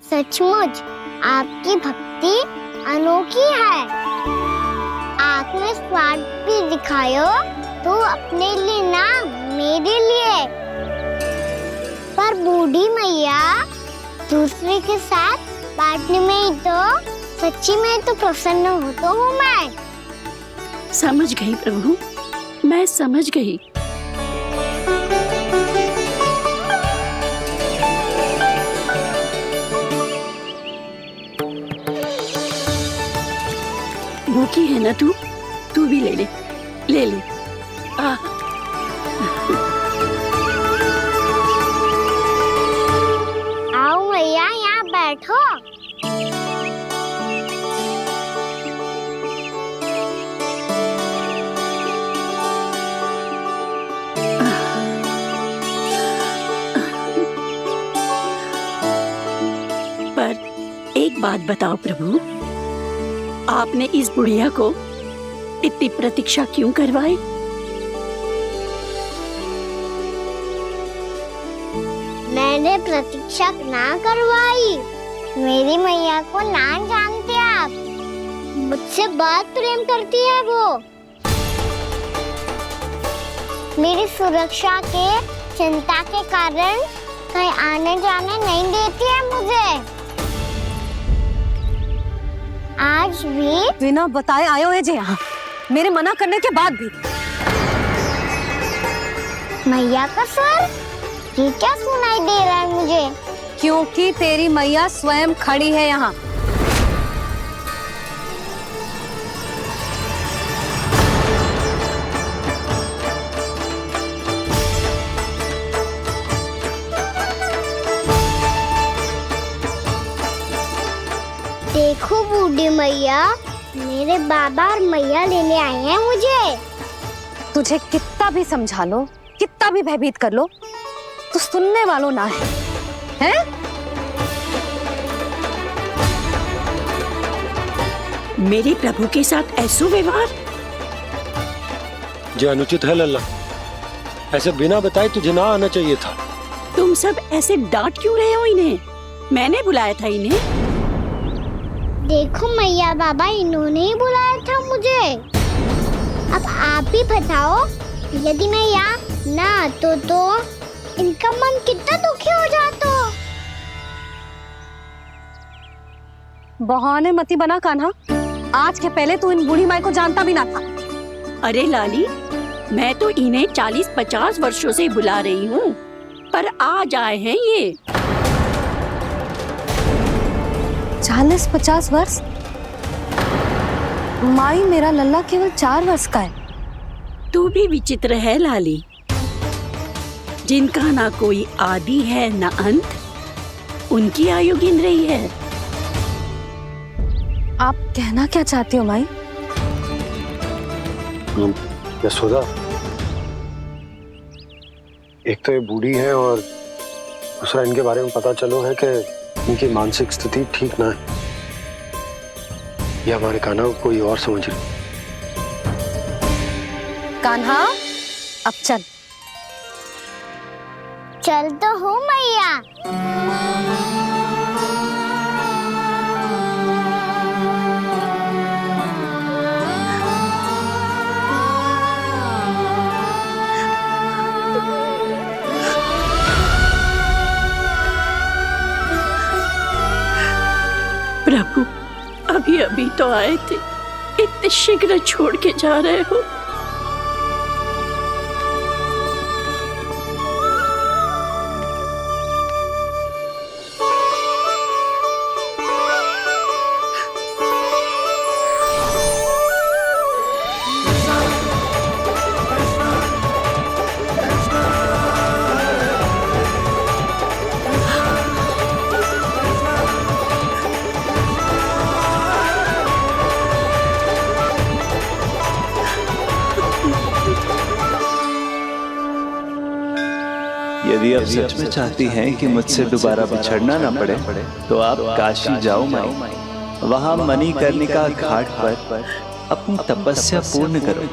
सचमुच आपकी भक्ति अनोखी है। आपने स्वार्थ भी दिखायो तो अपने लिए ना, मेरे लिए। पर बूढ़ी मैया, दूसरे के साथ बांटने में ही तो सच्ची में तो प्रसन्न होता हूँ मैं। समझ गई प्रभु, मैं समझ गई। भूखी है ना तू? तू भी ले ले, ले ले। आओ मैया, यहाँ बैठो। एक बात बताओ प्रभु, आपने इस बुढ़िया को इतनी प्रतीक्षा क्यों करवाई? मैंने प्रतीक्षा ना करवाई। मेरी मैया को ना जानते आप, मुझसे बहुत प्रेम करती है वो। मेरी सुरक्षा के चिंता के कारण कहीं आने जाने नहीं देती है मुझे। आज भी बिना बताए आयो है जे यहाँ, मेरे मना करने के बाद भी। मैया का स्वर ये क्या सुनाई दे रहा है मुझे? क्योंकि तेरी मैया स्वयं खड़ी है यहाँ। देखो बूढ़ी मैया, मेरे बाबा और मैया लेने आए हैं मुझे। तुझे कितना भी समझा लो, कितना भी भयभीत कर लो, तो सुनने वालों ना है, हैं? मेरे प्रभु के साथ ऐसा व्यवहार जो अनुचित है लल्ला। ऐसे बिना बताए तुझे ना आना चाहिए था। तुम सब ऐसे डांट क्यों रहे हो इन्हें? मैंने बुलाया था इन्हें। देखो मैया बाबा, इन्होंने ही बुलाया था मुझे। अब आप ही बताओ, यदि मैं यहाँ ना आतो तो इनका मन कितना दुखी हो जाता। बहाने मती बना कान्हा, आज के पहले तू इन बूढ़ी माई को जानता भी ना था। अरे लाली, मैं तो इन्हें 40-50 वर्षों से बुला रही हूँ, पर आज आए हैं ये। 40-50 वर्ष? माई, मेरा लल्ला केवल 4 वर्ष का है। तू भी विचित्र है लाली, जिनका ना कोई आदि है ना अंत, उनकी आयु गिन रही है। आप कहना क्या चाहती हो माई? यशोदा, एक तो ये बूढ़ी है और दूसरा इनके बारे में पता चलो है कि इनकी मानसिक स्थिति ठीक ना है। ये हमारे कान्हा को कोई और समझ रही। कान्हा, अब चल। चल तो हूँ मैया। प्रभु, अभी अभी तो आए थे, इतने शीघ्र छोड़ के जा रहे हो? यदि आप सच में चाहती हैं कि मुझसे दोबारा बिछड़ना ना पड़े तो आप काशी जाओ माई। वहां मणिकर्णिका घाट पर अपनी तपस्या पूर्ण करो।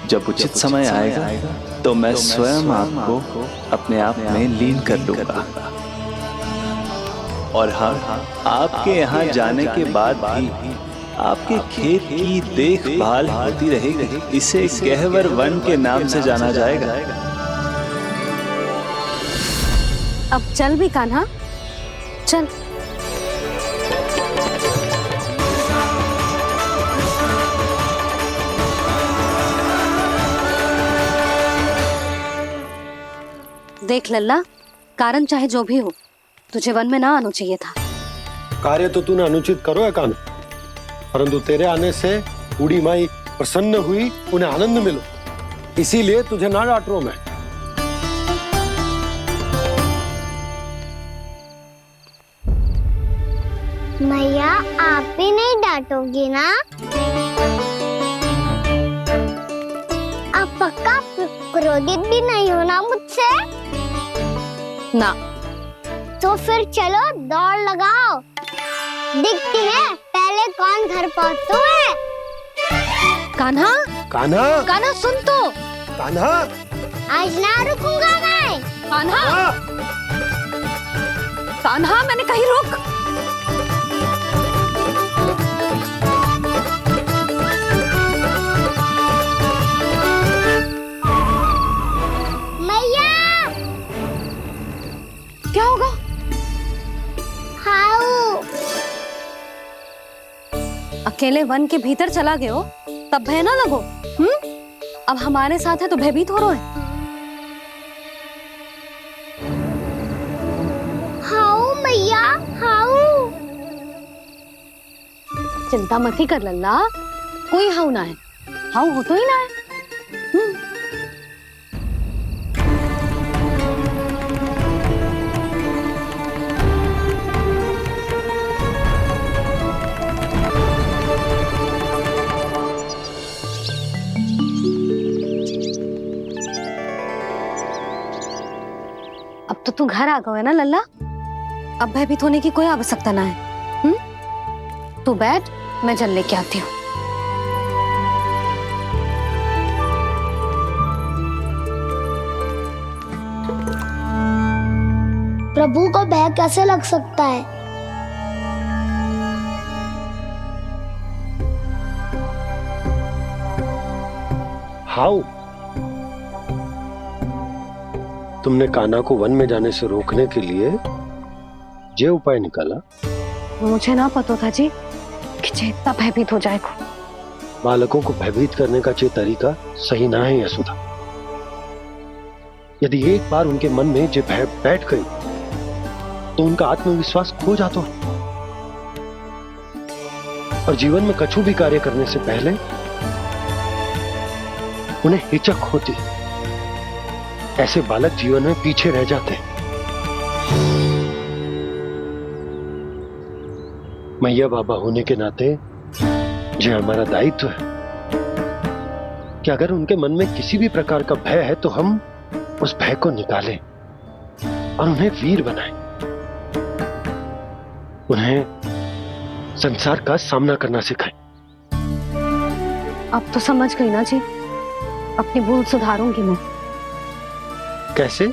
जब उचित समय आएगा तो मैं स्वयं आपको अपने आप में लीन कर लूंगा। और हाँ, आपके यहाँ जाने के बाद भी आपके खेत की देखभाल होती रहेगी। इसे गहवर वन के नाम से जाना जाएगा। अब चल भी कान्हा, चल। देख लल्ला, कारण चाहे जो भी हो, तुझे वन में ना आना चाहिए था। कार्य तो तूने अनुचित करो है कान्हा, परंतु तेरे आने से बूढ़ी माई प्रसन्न हुई, उन्हें आनंद मिलो, इसीलिए तुझे ना डांट रहा हूं मैं। मैया, आप भी नहीं डांटोगी ना? आप पक्का क्रोधित भी नहीं हो ना मुझसे? ना। तो फिर चलो दौड़ लगाओ। दिखती है, पहले कौन घर पहुँचता है? कान्हा, कान्हा, कान्हा सुन तो। कान्हा, आज ना रुकूंगा मैं। कान्हा, कान्हा, मैंने कहीं रुक। मैया, क्या होगा? हाउ अकेले वन के भीतर चला गए हो तब भय ना लगो। अब हमारे साथ है तो भयभीत हो रहे हैं। हाउ मैया, हाउ। चिंता मत ही कर लल्ला, कोई हाउ ना है। हाउ हो तो ही ना है। अब तो तू घर आ गया है ना लल्ला, अब भयभीत होने की कोई आवश्यकता ना है। तू बैठ, मैं जल लेके आती हूँ। प्रभु को भय कैसे लग सकता है? हाउ? तुमने कान्हा को वन में जाने से रोकने के लिए ये उपाय निकाला? मुझे ना पता था जी कि जे इतना भयभीत हो जाएगा। बालकों को भयभीत करने का ये तरीका सही ना है यशोदा। यदि एक बार उनके मन में ये भय बैठ गई तो उनका आत्मविश्वास खो जाता है और जीवन में कछु भी कार्य करने से पहले उन्हें हिचक होती। ऐसे बालक जीवन में पीछे रह जाते हैं। मैया बाबा होने के नाते यह हमारा दायित्व है कि अगर उनके मन में किसी भी प्रकार का भय है तो हम उस भय को निकालें और उन्हें वीर बनाएं, उन्हें संसार का सामना करना सिखाएं। अब तो समझ गई ना जी, अपनी भूल सुधारूंगी मैं। कैसे?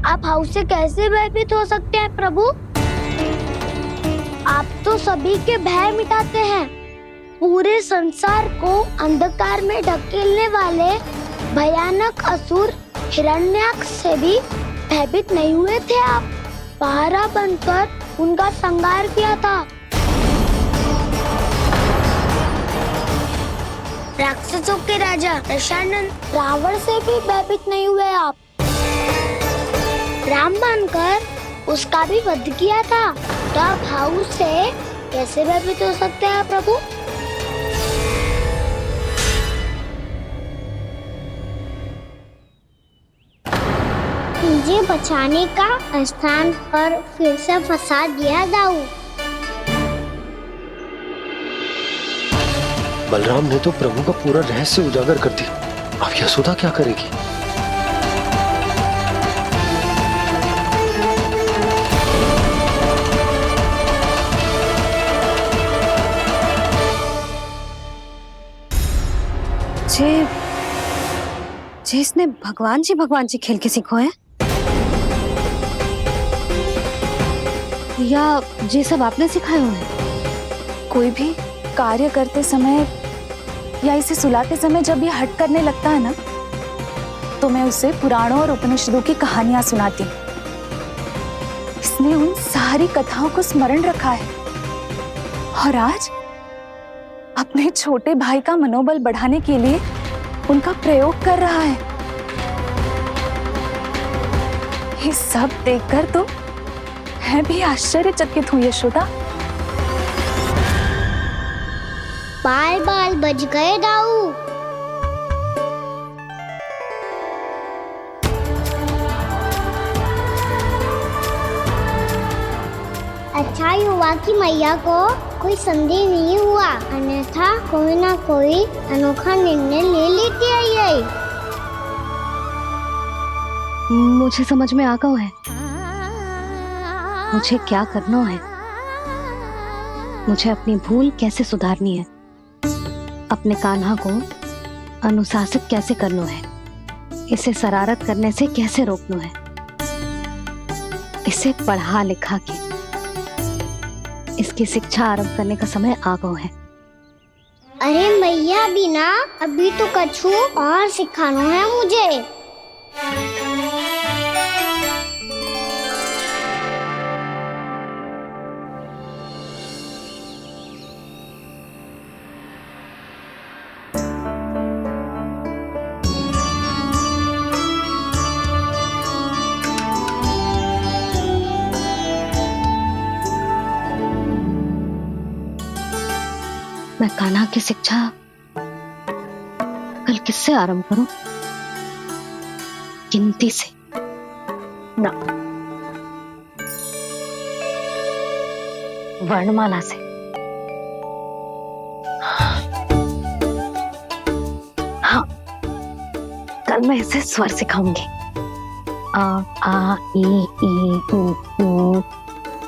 आप हाउ से कैसे भयभीत हो सकते हैं प्रभु? आप तो सभी के भय मिटाते हैं। पूरे संसार को अंधकार में ढकेलने वाले भयानक असुर हिरण्याक्ष से भी भयभीत नहीं हुए थे आप। पहरा बनकर उनका संहार किया था। राक्षसों के राजा दशानन रावण से भी भयभीत नहीं हुए आप। राम बनकर उसका भी वध किया था। तो आप हाउ से कैसे भयभीत हो सकते हैं प्रभु? मुझे बचाने का स्थान पर फिर से फंसा दिया दाऊ। बलराम ने तो प्रभु का पूरा रहस्य उजागर कर दिया। अब यशोदा क्या करेगी? जे इसने भगवान जी खेल के सीखो है या ये सब आपने सिखाए हुए हैं? कोई भी कार्य करते समय या इसे सुलाते समय जब ये हट करने लगता है ना, तो मैं उसे पुराणों और उपनिषदों की कहानियां सुनाती हूँ। इसने उन सारी कथाओं को स्मरण रखा है और आज अपने छोटे भाई का मनोबल बढ़ाने के लिए उनका प्रयोग कर रहा है। ये सब देखकर तो मैं भी आश्चर्यचकित हूँ यशोदा। बाल बाल बज गए दाऊ। अच्छा ही हुआ कि मैया को कोई संदेह नहीं हुआ, अन्यथा कोई ना कोई अनोखा निर्णय ले लेती आई। मुझे समझ में आ गया है मुझे क्या करना है। मुझे अपनी भूल कैसे सुधारनी है, अपने कान्हा को अनुशासित कैसे करना है, इसे शरारत करने से कैसे रोकना है, इसे पढ़ा लिखा के इसकी शिक्षा आरंभ करने का समय आ गया है। अरे मैया बिना, अभी तो कछु और सिखाना है मुझे। मैं कान्हा की शिक्षा कल किससे आरंभ करूं? गिनती से ना, वर्णमाला से। हाँ, कल मैं इसे स्वर सिखाऊंगी। आ आ ई ई उ ऊ।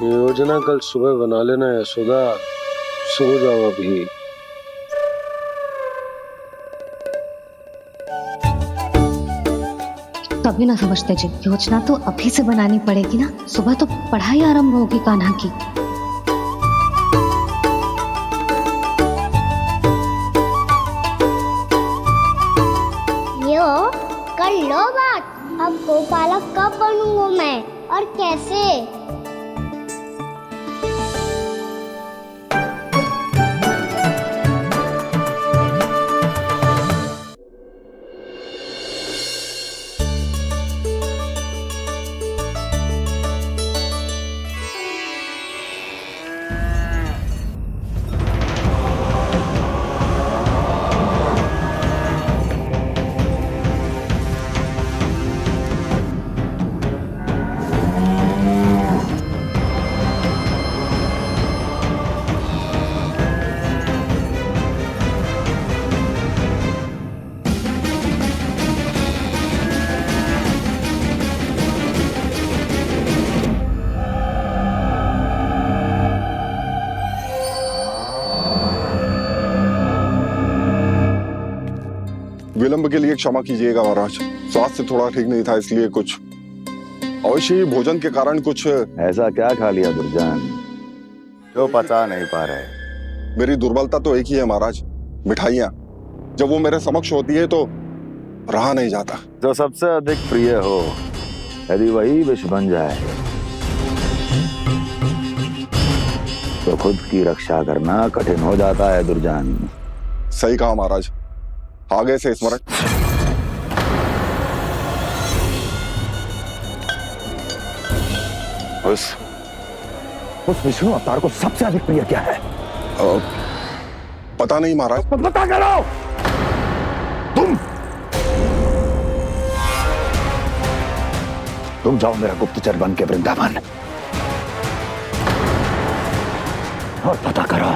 योजना कल सुबह बना लेना यशोदा, सो जाओ अभी। तभी ना समझते जी, योजना तो अभी से बनानी पड़ेगी ना, सुबह तो पढ़ाई आरंभ होगी कान्हा की। यो कर लो बात, अब गोपालक कब बनूंगा मैं और कैसे? विलंब के लिए क्षमा कीजिएगा महाराज, स्वास्थ्य थोड़ा ठीक नहीं था, इसलिए कुछ अवश्य ही भोजन के कारण कुछ। ऐसा क्या खा लिया दुर्जन जो पता नहीं पा रहे? मेरी दुर्बलता तो एक ही है महाराज, मिठाइयाँ। जब वो मेरे समक्ष होती है तो रहा नहीं जाता। जो सबसे अधिक प्रिय हो, यदि वही विष बन जाए तो खुद की रक्षा करना कठिन हो जाता है दुर्जन। सही कहा महाराज, आगे से स्मरण। उस विष्णु अवतार को सबसे अधिक प्रिय क्या है? पता नहीं महाराज। पता करो। तुम जाओ मेरा गुप्तचर बन के वृंदावन और पता करो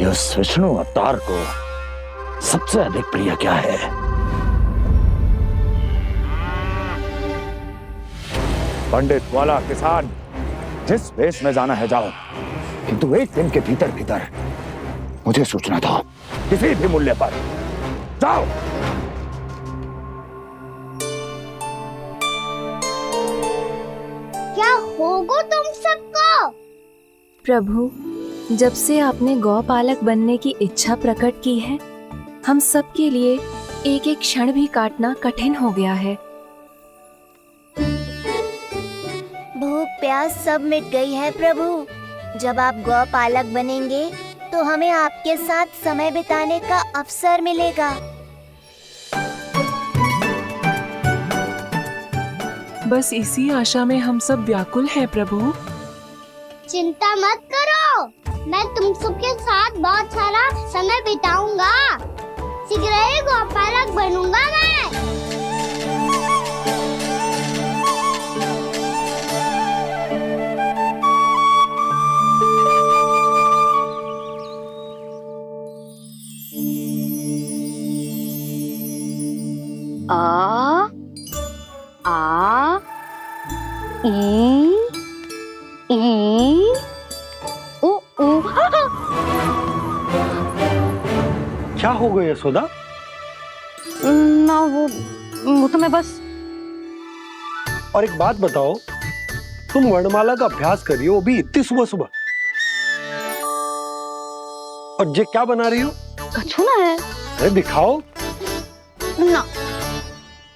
उस विष्णु अवतार को सबसे अधिक प्रिय क्या है। पंडित वाला किसान जिस वेश में जाना है जाओ, किंतु एक दिन के भीतर भीतर मुझे सूचना दो, किसी भी मूल्य पर। जाओ। क्या होगा तुम सबको? प्रभु, जब से आपने गौपालक बनने की इच्छा प्रकट की है, हम सब के लिए एक एक क्षण भी काटना कठिन हो गया है। भूख प्यास सब मिट गई है प्रभु। जब आप गौपालक बनेंगे तो हमें आपके साथ समय बिताने का अवसर मिलेगा। बस इसी आशा में हम सब व्याकुल हैं प्रभु। चिंता मत करो, मैं तुम सबके साथ बहुत सारा समय बिताऊंगा। शीघ्र ही गोपालक बनूंगा मैं। आ आ ई ई उ क्या हो गई यशोदा? ना वो तो मैं बस। और एक बात बताओ, तुम वर्णमाला का अभ्यास कर रही हो, वो भी इतनी सुबह सुबह, और ये क्या बना रही हो? कछुआ है। अरे दिखाओ ना।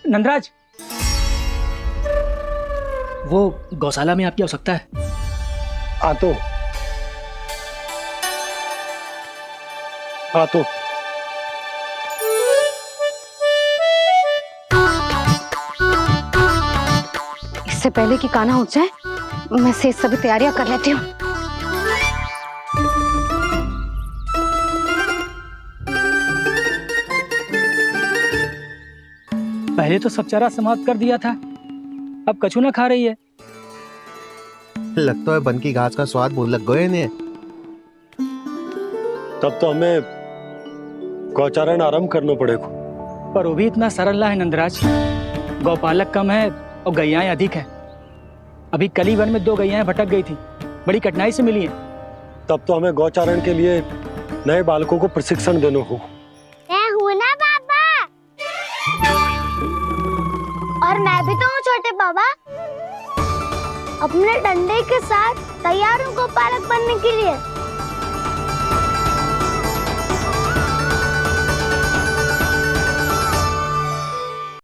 नंदराज, वो गौशाला में आपकी आवश्यकता है। आ तो इससे पहले कि कान्हा उठ जाए, मैं से सभी तैयारियां कर लेती हूँ। पहले तो सब चारा समाप्त कर दिया था, अब कछुआ खा रही है। लगता है बन की घास का स्वाद बहुत लग गए इन्हें। तब तो हमें गौचारण आरंभ करना पड़ेगा। पर वो भी इतना सरल ना है नंदराज। गौपालक कम है और गैयाएं अधिक है। अभी कली वन में 2 गैयाएं भटक गई थी, बड़ी कठिनाई से मिली हैं। तब तो हमें गौचारण के लिए नए बालकों को प्रशिक्षण देना होगा। मैं हूँ ना बाबा। और मैं भी तो हूँ छोटे बाबा। अपने डंडे के साथ तैयार हूँ गौपालक बनने के लिए।